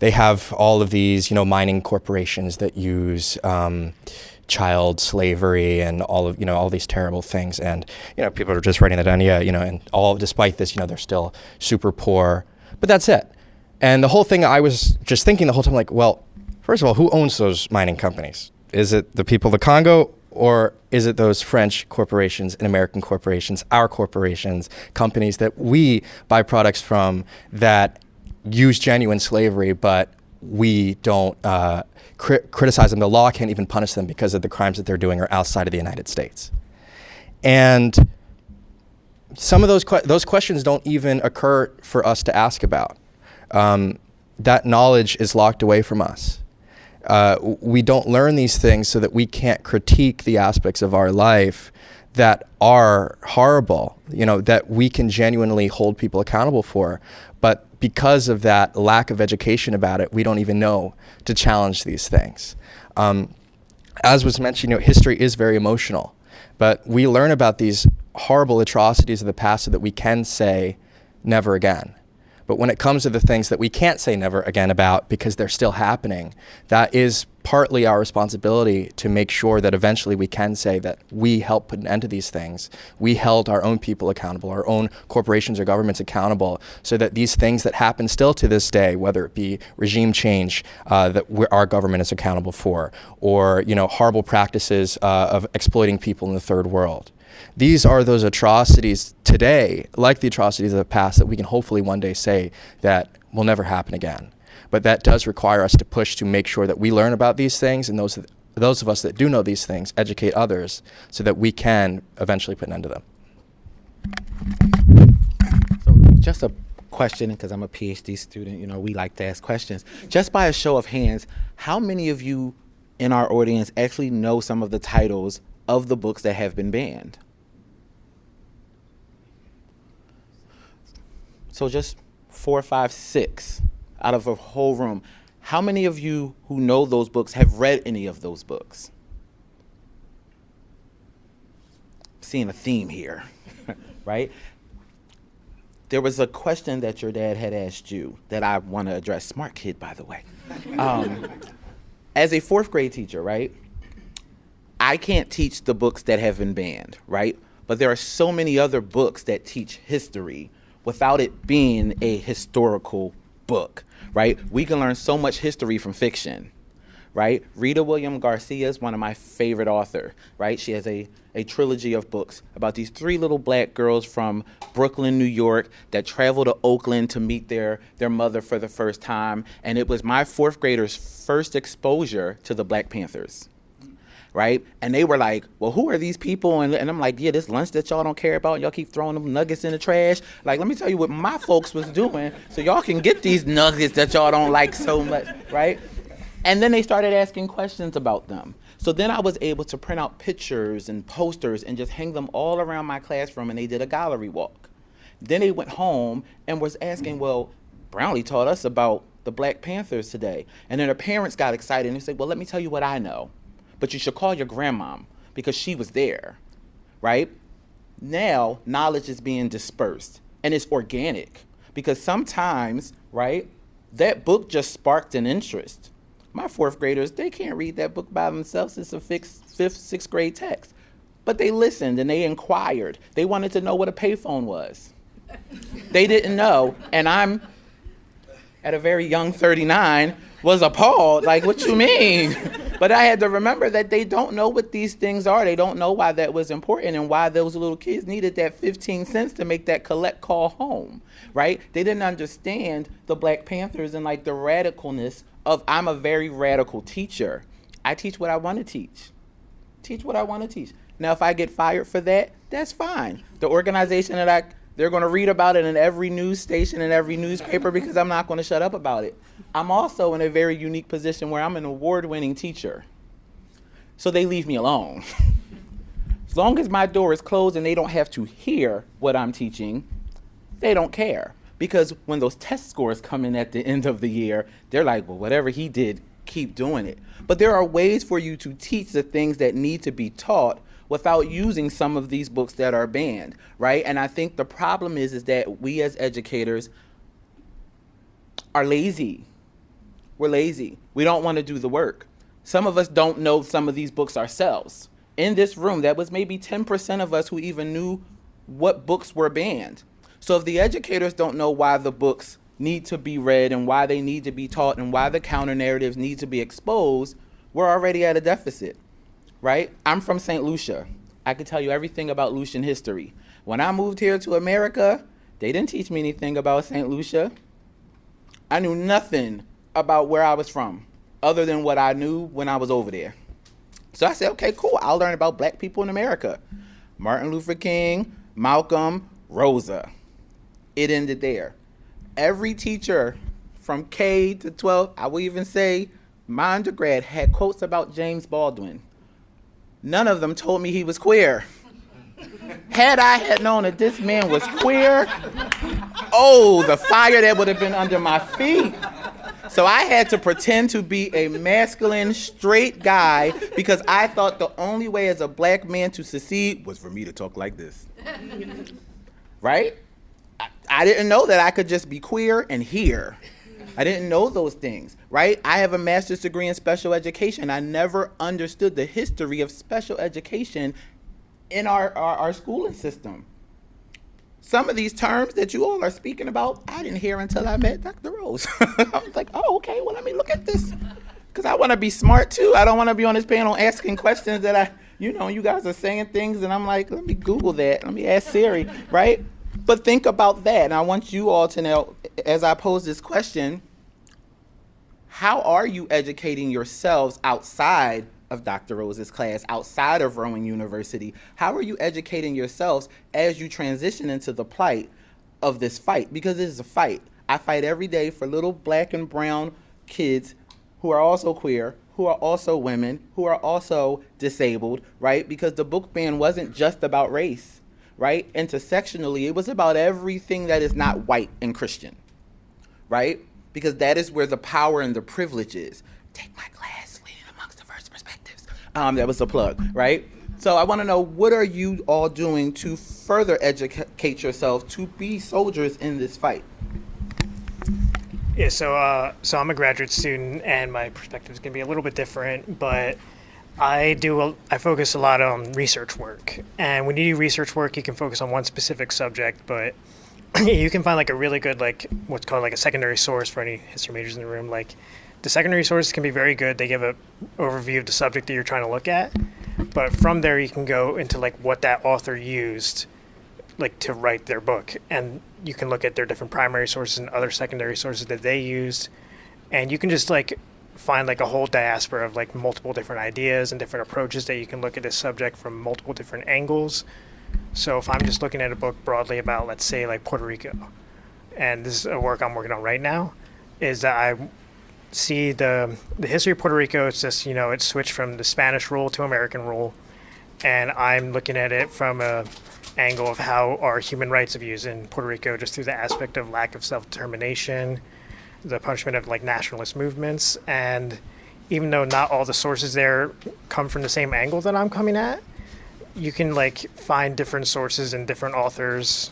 they have all of these, mining corporations that use child slavery and all these terrible things. And, people are just writing that down, and all despite this, they're still super poor, but that's it. And the whole thing, I was just thinking the whole time, like, well, first of all, who owns those mining companies? Is it the people of the Congo? Or is it those French corporations and American corporations, our corporations, companies that we buy products from that use genuine slavery, but we don't criticize them? The law can't even punish them because of the crimes that they're doing are outside of the United States. And some of those questions don't even occur for us to ask about. That knowledge is locked away from us. We don't learn these things so that we can't critique the aspects of our life that are horrible, that we can genuinely hold people accountable for. But because of that lack of education about it, we don't even know to challenge these things. As was mentioned, history is very emotional, but we learn about these horrible atrocities of the past so that we can say never again. But when it comes to the things that we can't say never again about because they're still happening, that is partly our responsibility to make sure that eventually we can say that we helped put an end to these things. We held our own people accountable, our own corporations or governments accountable, so that these things that happen still to this day, whether it be regime change that our government is accountable for, or horrible practices of exploiting people in the third world. These are those atrocities today, like the atrocities of the past, that we can hopefully one day say that will never happen again. But that does require us to push to make sure that we learn about these things, and those of us that do know these things educate others so that we can eventually put an end to them. So just a question, because I'm a PhD student, we like to ask questions. Just by a show of hands, how many of you in our audience actually know some of the titles of the books that have been banned? So just 4, 5, 6 out of a whole room. How many of you who know those books have read any of those books? Seeing a theme here, right? There was a question that your dad had asked you that I want to address. Smart kid, by the way. As a 4th grade teacher, right? I can't teach the books that have been banned, right? But there are so many other books that teach history without it being a historical book, right? We can learn so much history from fiction, right? Rita William Garcia is one of my favorite authors, right? She has a trilogy of books about these 3 little black girls from Brooklyn, New York, that travel to Oakland to meet their mother for the first time. And it was my 4th graders' first exposure to the Black Panthers. right? And they were like, well, who are these people? And I'm like, yeah, this lunch that y'all don't care about, y'all keep throwing them nuggets in the trash. Like, let me tell you what my folks was doing so y'all can get these nuggets that y'all don't like so much, right? And then they started asking questions about them. So then I was able to print out pictures and posters and just hang them all around my classroom, and they did a gallery walk. Then they went home and was asking, well, Brownlee taught us about the Black Panthers today. And then her parents got excited and they said, well, let me tell you what I know. But you should call your grandmom because she was there, right? Now, knowledge is being dispersed and it's organic because sometimes, right, that book just sparked an interest. My fourth graders, they can't read that book by themselves. It's a fifth, sixth grade text. But they listened and they inquired. They wanted to know what a payphone was. They didn't know, and I'm, at a very young 39, was appalled, like, what you mean? But I had to remember that they don't know what these things are. They don't know why that was important and why those little kids needed that 15 cents to make that collect call home, right? They didn't understand the Black Panthers and like the radicalness of, I'm a very radical teacher. I teach what I want to teach. Teach what I want to teach. Now, if I get fired for that, that's fine. The organization that they're going to read about it in every news station and every newspaper because I'm not going to shut up about it. I'm also in a very unique position where I'm an award-winning teacher. So they leave me alone. As long as my door is closed and they don't have to hear what I'm teaching, they don't care. Because when those test scores come in at the end of the year, they're like, well, whatever he did, keep doing it. But there are ways for you to teach the things that need to be taught without using some of these books that are banned, right? And I think the problem is that we as educators are lazy. We're lazy. We don't want to do the work. Some of us don't know some of these books ourselves. In this room, that was maybe 10% of us who even knew what books were banned. So if the educators don't know why the books need to be read and why they need to be taught and why the counter narratives need to be exposed, we're already at a deficit. Right? I'm from St. Lucia. I could tell you everything about Lucian history. When I moved here to America, they didn't teach me anything about St. Lucia. I knew nothing about where I was from other than what I knew when I was over there. So I said, okay, cool. I'll learn about Black people in America. Martin Luther King, Malcolm, Rosa. It ended there. Every teacher from K to 12, I will even say my undergrad, had quotes about James Baldwin. None of them told me he was queer. Had I had known that this man was queer, oh, the fire that would have been under my feet. So I had to pretend to be a masculine, straight guy because I thought the only way as a Black man to succeed was for me to talk like this. Right? I didn't know that I could just be queer and here. I didn't know those things, right? I have a master's degree in special education. I never understood the history of special education in our schooling system. Some of these terms that you all are speaking about, I didn't hear until I met Dr. Rose. I was like, oh, okay, well, let me look at this. Because I want to be smart, too. I don't want to be on this panel asking questions that you guys are saying things, and I'm like, let me Google that. Let me ask Siri, right? But think about that, and I want you all to know, as I pose this question, how are you educating yourselves outside of Dr. Rose's class, outside of Rowan University? How are you educating yourselves as you transition into the plight of this fight? Because it is a fight. I fight every day for little Black and brown kids who are also queer, who are also women, who are also disabled, right? Because the book ban wasn't just about race. Right? Intersectionally, it was about everything that is not white and Christian, right? Because that is where the power and the privilege is. Take my class, Leading Amongst Diverse Perspectives. That was a plug, right? So I want to know, what are you all doing to further educate yourself to be soldiers in this fight? Yeah, so I'm a graduate student, and my perspective is going to be a little bit different, but I focus a lot on research work. And when you do research work, you can focus on one specific subject, but you can find like a really good, like what's called like a secondary source for any history majors in the room. Like the secondary sources can be very good. They give an overview of the subject that you're trying to look at. But from there, you can go into like what that author used like to write their book. And you can look at their different primary sources and other secondary sources that they used. And you can just like find like a whole diaspora of like multiple different ideas and different approaches that you can look at this subject from multiple different angles. So if I'm just looking at a book broadly about, let's say, like Puerto Rico, and this is a work I'm working on right now, is that I see the history of Puerto Rico. It's just, it switched from the Spanish rule to American rule, and I'm looking at it from a angle of how are human rights abused in Puerto Rico, just through the aspect of lack of self-determination, the punishment of like nationalist movements. And even though not all the sources there come from the same angle that I'm coming at, you can like find different sources and different authors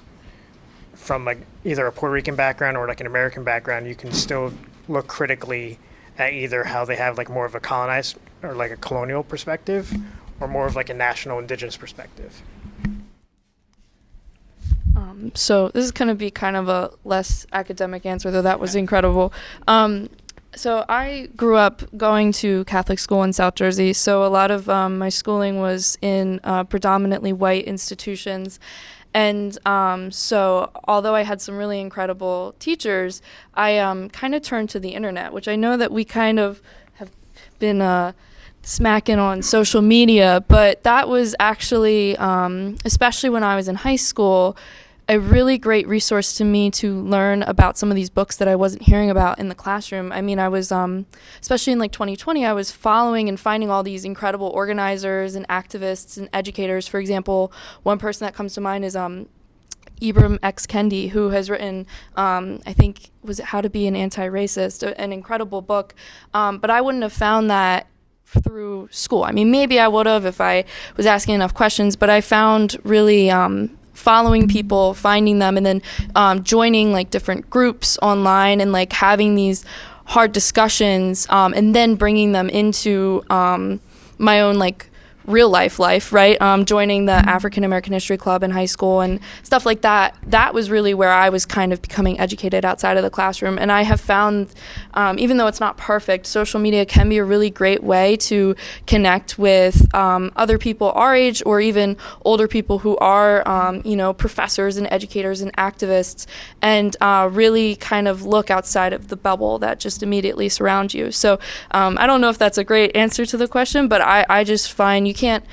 from like either a Puerto Rican background or like an American background. You can still look critically at either how they have like more of a colonized or like a colonial perspective, or more of like a national indigenous perspective. So this is going to be kind of a less academic answer, though that was incredible. So I grew up going to Catholic school in South Jersey, so a lot of my schooling was in predominantly white institutions. And so although I had some really incredible teachers, I kind of turned to the internet, which I know that we kind of have been smacking on social media, but that was actually, especially when I was in high school, a really great resource to me to learn about some of these books that I wasn't hearing about in the classroom. I mean, I was, especially in like 2020, I was following and finding all these incredible organizers and activists and educators. For example, one person that comes to mind is Ibram X. Kendi, who has written, I think, was it How to Be an Anti-Racist, an incredible book. But I wouldn't have found that through school. I mean, maybe I would have if I was asking enough questions, but I found really following people, finding them, and then joining like different groups online and like having these hard discussions, and then bringing them into my own like real life, right? Joining the African American History Club in high school and stuff like that. That was really where I was kind of becoming educated outside of the classroom. And I have found, even though it's not perfect, social media can be a really great way to connect with other people our age, or even older people who are, professors and educators and activists, and really kind of look outside of the bubble that just immediately surrounds you. So I don't know if that's a great answer to the question, but I just find you can't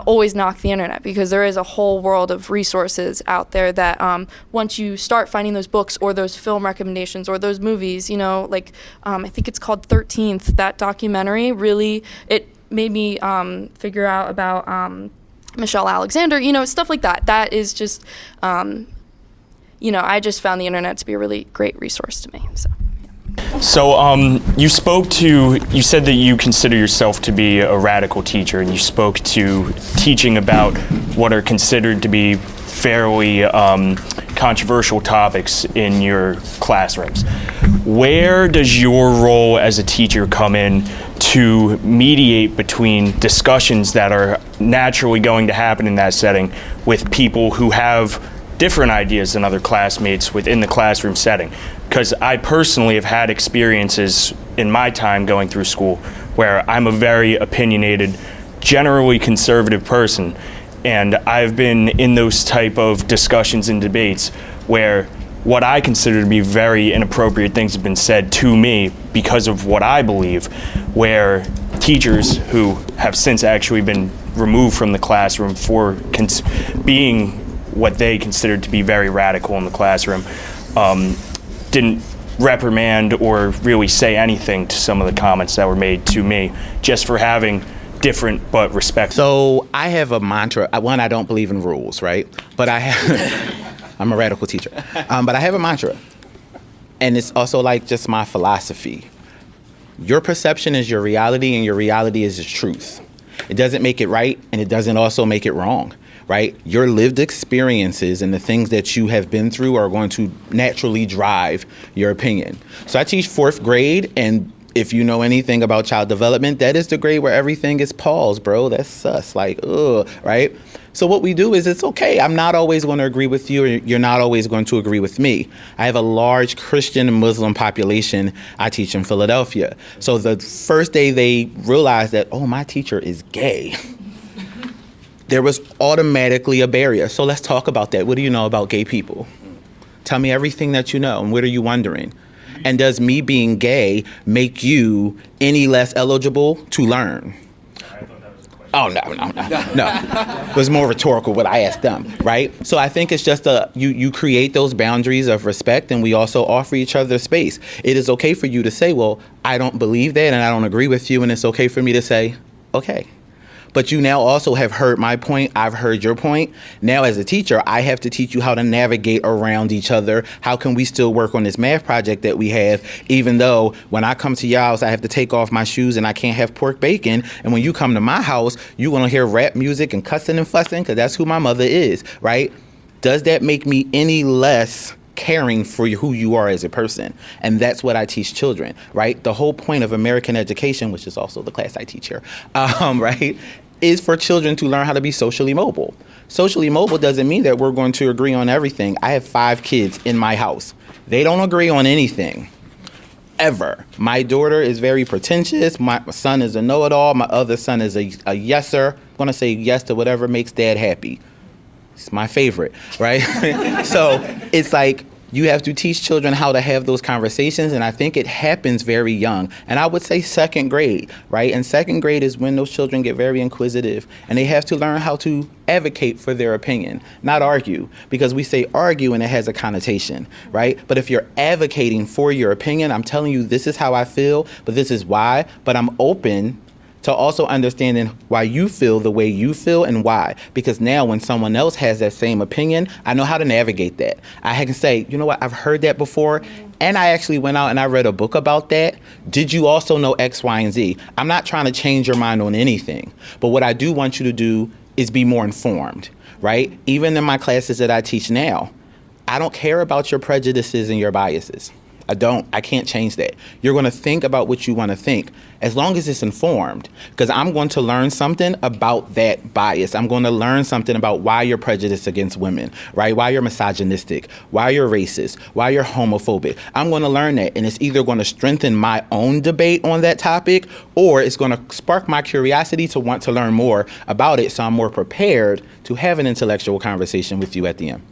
always knock the internet, because there is a whole world of resources out there that once you start finding those books or those film recommendations or those movies, like I think it's called 13th, that documentary, really, it made me figure out about Michelle Alexander, stuff like that. That is just, I just found the internet to be a really great resource to me, so. So you said that you consider yourself to be a radical teacher, and you spoke to teaching about what are considered to be fairly controversial topics in your classrooms. Where does your role as a teacher come in to mediate between discussions that are naturally going to happen in that setting with people who have different ideas than other classmates within the classroom setting? Because I personally have had experiences in my time going through school where I'm a very opinionated, generally conservative person, and I've been in those type of discussions and debates where what I consider to be very inappropriate things have been said to me because of what I believe, where teachers who have since actually been removed from the classroom for being what they considered to be very radical in the classroom, didn't reprimand or really say anything to some of the comments that were made to me, just for having different but respectful. So I have a mantra. One, I don't believe in rules, right? But I'm a radical teacher. But I have a mantra. And it's also like just my philosophy. Your perception is your reality, and your reality is the truth. It doesn't make it right, and it doesn't also make it wrong. Right? Your lived experiences and the things that you have been through are going to naturally drive your opinion. So I teach 4th grade, and if you know anything about child development, that is the grade where everything is paused, bro. That's sus, like, ugh, right? So what we do is, it's okay. I'm not always going to agree with you, or you're not always going to agree with me. I have a large Christian and Muslim population. I teach in Philadelphia. So the first day they realized that, oh, my teacher is gay, there was automatically a barrier. So let's talk about that. What do you know about gay people? Tell me everything that you know, and what are you wondering? And does me being gay make you any less eligible to learn? Oh, no. It was more rhetorical what I asked them, right? So I think it's just you create those boundaries of respect, and we also offer each other space. It is okay for you to say, well, I don't believe that and I don't agree with you, and it's okay for me to say, okay. But you now also have heard my point. I've heard your point. Now, as a teacher, I have to teach you how to navigate around each other. How can we still work on this math project that we have, even though when I come to your house, I have to take off my shoes and I can't have pork bacon. And when you come to my house, you're going to hear rap music and cussing and fussing, because that's who my mother is, right? Does that make me any less caring for who you are as a person? And that's what I teach children, right? The whole point of American education, which is also the class I teach here, right, is for children to learn how to be socially mobile. Socially mobile doesn't mean that we're going to agree on everything. I have 5 kids in my house. They don't agree on anything, ever. My daughter is very pretentious. My son is a know-it-all. My other son is a yeser. I'm going to say yes to whatever makes dad happy. It's my favorite, right? So it's like you have to teach children how to have those conversations, and I think it happens very young. And I would say 2nd grade, right? And 2nd grade is when those children get very inquisitive, and they have to learn how to advocate for their opinion, not argue, because we say argue and it has a connotation, right? But if you're advocating for your opinion, I'm telling you, this is how I feel, but this is why, but I'm open to also understanding why you feel the way you feel and why. Because now when someone else has that same opinion, I know how to navigate that. I can say, you know what, I've heard that before, and I actually went out and I read a book about that. Did you also know X, Y, and Z? I'm not trying to change your mind on anything, but what I do want you to do is be more informed, right? Even in my classes that I teach now, I don't care about your prejudices and your biases. I can't change that. You're going to think about what you want to think, as long as it's informed, because I'm going to learn something about that bias. I'm going to learn something about why you're prejudiced against women, right? Why you're misogynistic, why you're racist, why you're homophobic. I'm going to learn that, and it's either going to strengthen my own debate on that topic, or it's going to spark my curiosity to want to learn more about it, so I'm more prepared to have an intellectual conversation with you at the end.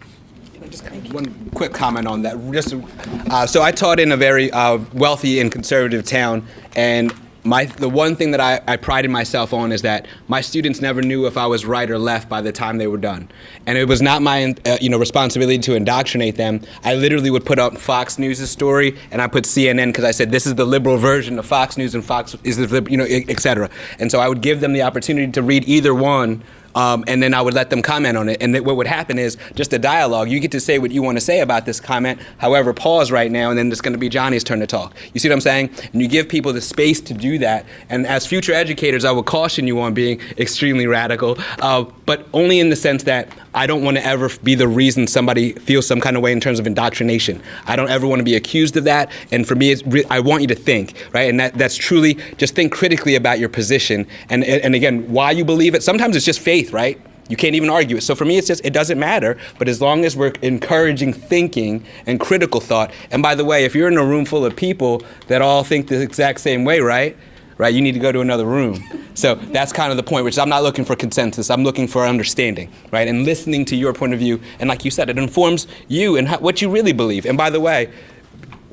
One quick comment on that. So I taught in a very wealthy and conservative town, and the one thing that I prided myself on is that my students never knew if I was right or left by the time they were done. And it was not my responsibility to indoctrinate them. I literally would put up Fox News' story, and I put CNN because I said this is the liberal version of Fox News, and Fox is the et cetera. And so I would give them the opportunity to read either one. And then I would let them comment on it. And what would happen is just a dialogue. You get to say what you want to say about this comment. However, pause right now, and then it's going to be Johnny's turn to talk. You see what I'm saying? And you give people the space to do that. And as future educators, I would caution you on being extremely radical, but only in the sense that I don't want to ever be the reason somebody feels some kind of way in terms of indoctrination. I don't ever want to be accused of that. And for me, I want you to think, right? And that's truly just think critically about your position. And again, why you believe it. Sometimes it's just faith, right? You can't even argue it. So for me, it's just, it doesn't matter. But as long as we're encouraging thinking and critical thought, and by the way, if you're in a room full of people that all think the exact same way, right, you need to go to another room. So that's kind of the point, which is I'm not looking for consensus. I'm looking for understanding, right? And listening to your point of view. And like you said, it informs you and what you really believe. And by the way,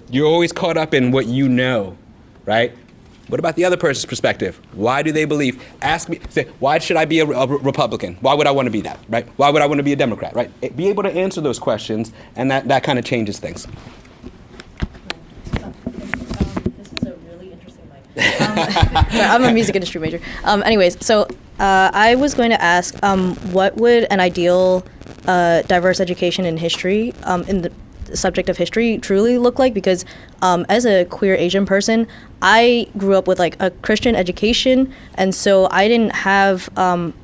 you're always caught up in what you know, right? What about the other person's perspective? Why do they believe? Ask me, say, why should I be a Republican? Why would I want to be that, right? Why would I want to be a Democrat, right? Be able to answer those questions, and that kind of changes things. I'm a music industry major. Anyways, so I was going to ask, what would an ideal diverse education in history, in the subject of history, truly look like? Because as a queer Asian person, I grew up with like a Christian education, and so I didn't have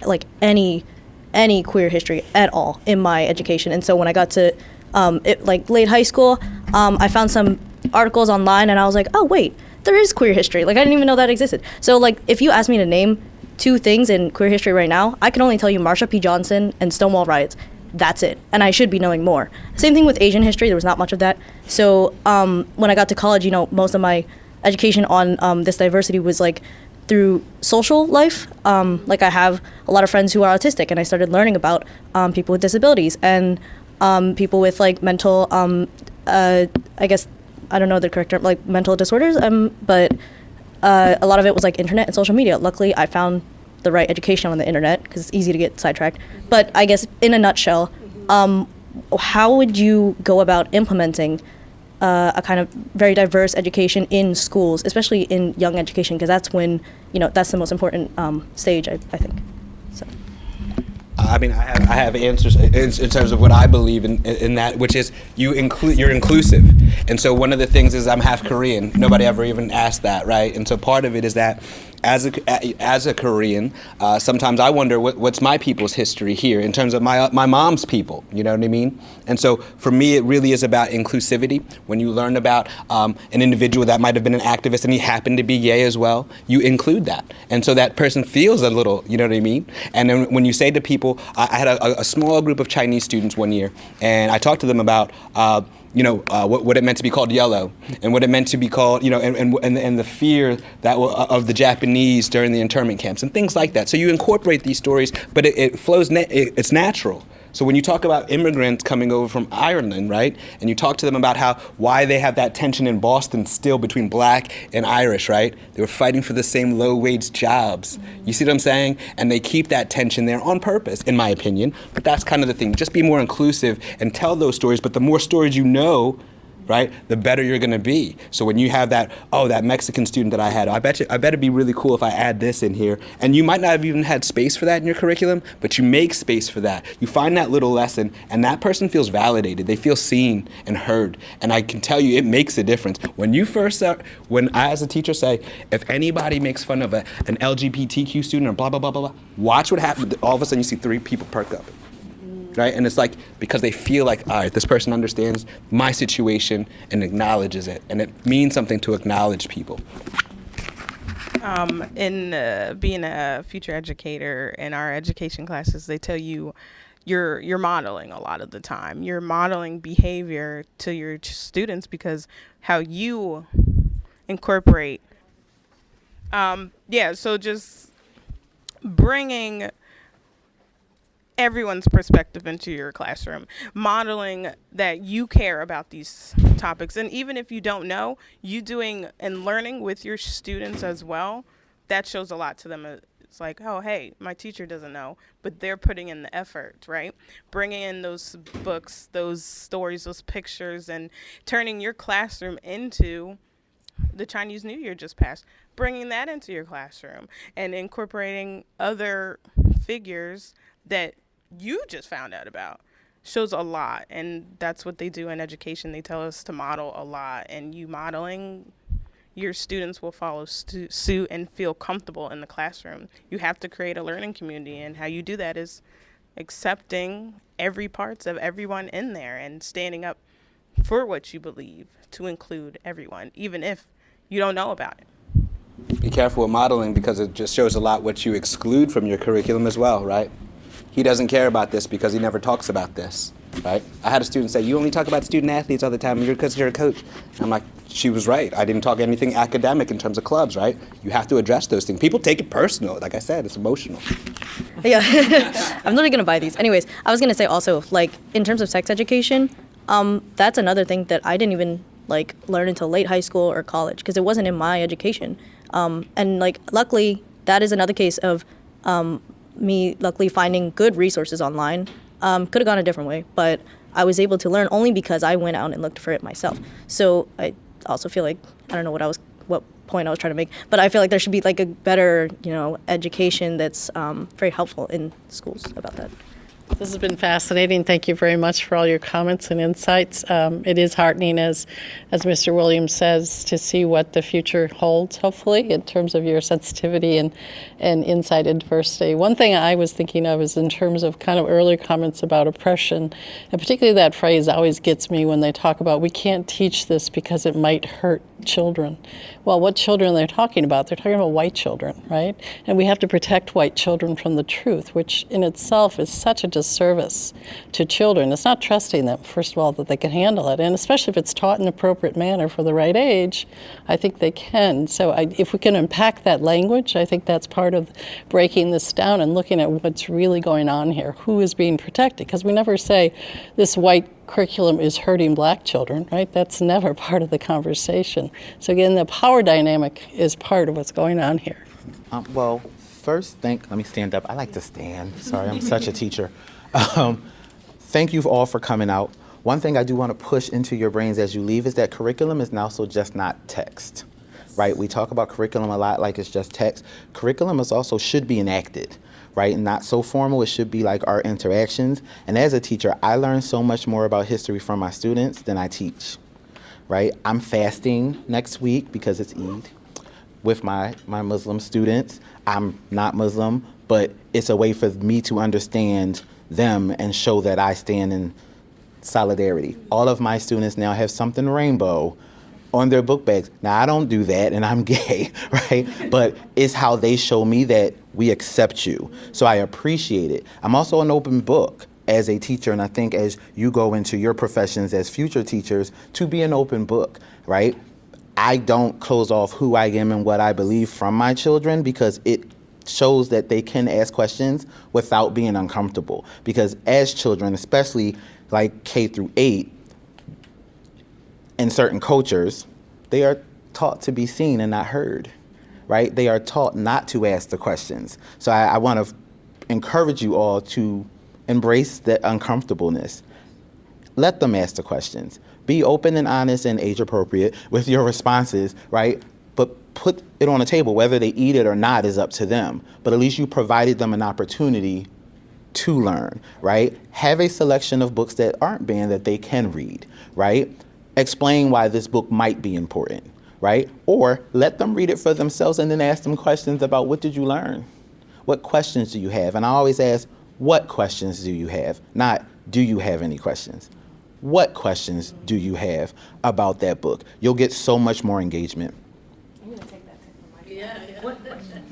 like any queer history at all in my education. And so when I got to like late high school, I found some articles online, and I was like, oh wait, there is queer history. Like, I didn't even know that existed. So, like, if you ask me to name 2 things in queer history right now, I can only tell you Marsha P. Johnson and Stonewall riots. That's it. And I should be knowing more. Same thing with Asian history. There was not much of that. So, when I got to college, most of my education on this diversity was, like, through social life. Like, I have a lot of friends who are autistic, and I started learning about people with disabilities and people with, like, mental, I don't know the correct term, like mental disorders, but a lot of it was like internet and social media. Luckily, I found the right education on the internet because it's easy to get sidetracked. But I guess in a nutshell, how would you go about implementing a kind of very diverse education in schools, especially in young education, because that's when, that's the most important stage, I think. So. I mean, I have answers in terms of what I believe in that, which is you're inclusive. And so one of the things is I'm half Korean. Nobody ever even asked that, right? And so part of it is that as a Korean, sometimes I wonder what's my people's history here in terms of my mom's people, you know what I mean? And so for me, it really is about inclusivity. When you learn about an individual that might have been an activist and he happened to be gay as well, you include that. And so that person feels a little, you know what I mean? And then when you say to people, I had a small group of Chinese students one year, and I talked to them about what it meant to be called yellow, and what it meant to be called, and the fear that of the Japanese during the internment camps and things like that. So you incorporate these stories, but it flows. It's natural. So when you talk about immigrants coming over from Ireland, right, and you talk to them about why they have that tension in Boston still between black and Irish, right? They were fighting for the same low-wage jobs. You see what I'm saying? And they keep that tension there on purpose, in my opinion. But that's kind of the thing. Just be more inclusive and tell those stories. But the more stories you know, right, the better you're going to be. So when you have that Mexican student that I had, I bet it'd be really cool if I add this in here. And you might not have even had space for that in your curriculum, but you make space for that. You find that little lesson, and that person feels validated. They feel seen and heard. And I can tell you, it makes a difference. When I as a teacher say, if anybody makes fun of an LGBTQ student or blah, blah, blah, blah, blah, watch what happens. All of a sudden you see 3 people perk up. Right? And it's like, because they feel like, all right, this person understands my situation and acknowledges it. And it means something to acknowledge people. In being a future educator in our education classes, they tell you you're modeling a lot of the time. You're modeling behavior to your students because how you incorporate. So just bringing everyone's perspective into your classroom, modeling that you care about these topics. And even if you don't know, you doing and learning with your students as well, that shows a lot to them. It's like, oh, hey, my teacher doesn't know, but they're putting in the effort, right? Bringing in those books, those stories, those pictures, and turning your classroom into the Chinese New Year just passed, bringing that into your classroom and incorporating other figures that you just found out about shows a lot. And that's what they do in education. They tell us to model a lot, and you modeling, your students will follow suit and feel comfortable in the classroom. You have to create a learning community, and how you do that is accepting every parts of everyone in there and standing up for what you believe to include everyone, even if you don't know about it. Be careful with modeling, because it just shows a lot what you exclude from your curriculum as well, right? He doesn't care about this because he never talks about this, right? I had a student say, you only talk about student athletes all the time because you're a coach. And I'm like, she was right. I didn't talk anything academic in terms of clubs, right? You have to address those things. People take it personal. Like I said, it's emotional. Yeah, I'm literally gonna buy these. Anyways, I was gonna say also, like, in terms of sex education, that's another thing that I didn't even learn until late high school or college, because it wasn't in my education. And luckily, that is another case of me luckily finding good resources online. Could have gone a different way, but I was able to learn only because I went out and looked for it myself. So I also feel like, I don't know what point I was trying to make, but I feel like there should be a better, education that's very helpful in schools about that. This has been fascinating. Thank you very much for all your comments and insights. It is heartening, as Mr. Williams says, to see what the future holds, hopefully, in terms of your sensitivity and insight and diversity. One thing I was thinking of is in terms of kind of earlier comments about oppression, and particularly that phrase always gets me when they talk about, we can't teach this because it might hurt children. Well, what children they're talking about? They're talking about white children, right? And we have to protect white children from the truth, which in itself is such a disservice disservice to children. It's not trusting them, first of all, that they can handle it. And especially if it's taught in an appropriate manner for the right age, I think they can. So if we can unpack that language, I think that's part of breaking this down and looking at what's really going on here. Who is being protected? Because we never say this white curriculum is hurting black children, right? That's never part of the conversation. So again, the power dynamic is part of what's going on here. Well, first, let me stand up. I like to stand. Sorry, I'm such a teacher. Thank you all for coming out. One thing I do want to push into your brains as you leave is that curriculum is now also just not text, right? We talk about curriculum a lot like it's just text. Curriculum is also should be enacted, right? Not so formal. It should be like our interactions. And as a teacher, I learn so much more about history from my students than I teach, right? I'm fasting next week because it's Eid with my Muslim students. I'm not Muslim, but it's a way for me to understand them and show that I stand in solidarity. All of my students now have something rainbow on their book bags. Now, I don't do that, and I'm gay, right? But it's how they show me that we accept you. So I appreciate it. I'm also an open book as a teacher, and I think as you go into your professions as future teachers, to be an open book, right? I don't close off who I am and what I believe from my children because it shows that they can ask questions without being uncomfortable. Because as children, especially like K through 8, in certain cultures, they are taught to be seen and not heard, right? They are taught not to ask the questions. So I want to encourage you all to embrace that uncomfortableness. Let them ask the questions. Be open and honest and age appropriate with your responses, right? But put it on the table. Whether they eat it or not is up to them. But at least you provided them an opportunity to learn, right? Have a selection of books that aren't banned that they can read, right? Explain why this book might be important, right? Or let them read it for themselves and then ask them questions about what did you learn? What questions do you have? And I always ask, what questions do you have? Not, do you have any questions? What questions do you have about that book? You'll get so much more engagement.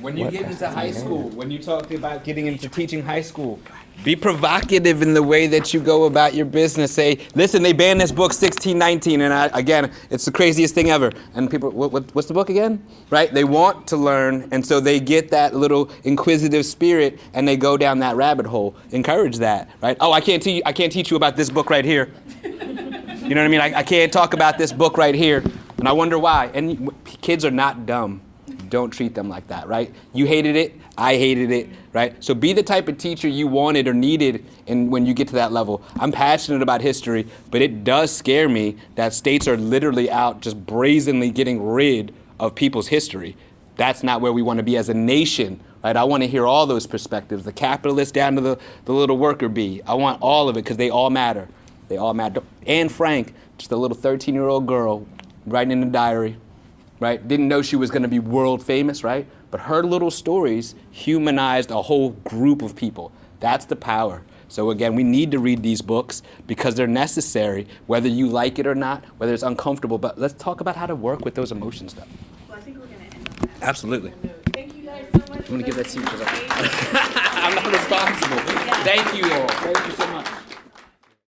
When you get into high school, when you talk about getting into teaching high school, be provocative in the way that you go about your business. Say, listen, they banned this book 1619, and again, it's the craziest thing ever. And people, what's the book again? Right? They want to learn, and so they get that little inquisitive spirit, and they go down that rabbit hole. Encourage that, right? Oh, I can't teach you about this book right here. You know what I mean? I can't talk about this book right here, and I wonder why. And kids are not dumb. Don't treat them like that, right? You hated it, I hated it, right? So be the type of teacher you wanted or needed when you get to that level. I'm passionate about history, but it does scare me that states are literally out just brazenly getting rid of people's history. That's not where we want to be as a nation, right? I want to hear all those perspectives, the capitalist down to the little worker bee. I want all of it because they all matter. They all matter. Anne Frank, just a little 13-year-old girl writing in a diary, right? Didn't know she was going to be world famous, right? But her little stories humanized a whole group of people. That's the power. So again, we need to read these books because they're necessary, whether you like it or not, whether it's uncomfortable. But let's talk about how to work with those emotions, though. Well, I think we're going to end on that. Absolutely. Thank you guys so much. I'm going to give that to you because I'm not responsible. Thank you all. Thank you so much.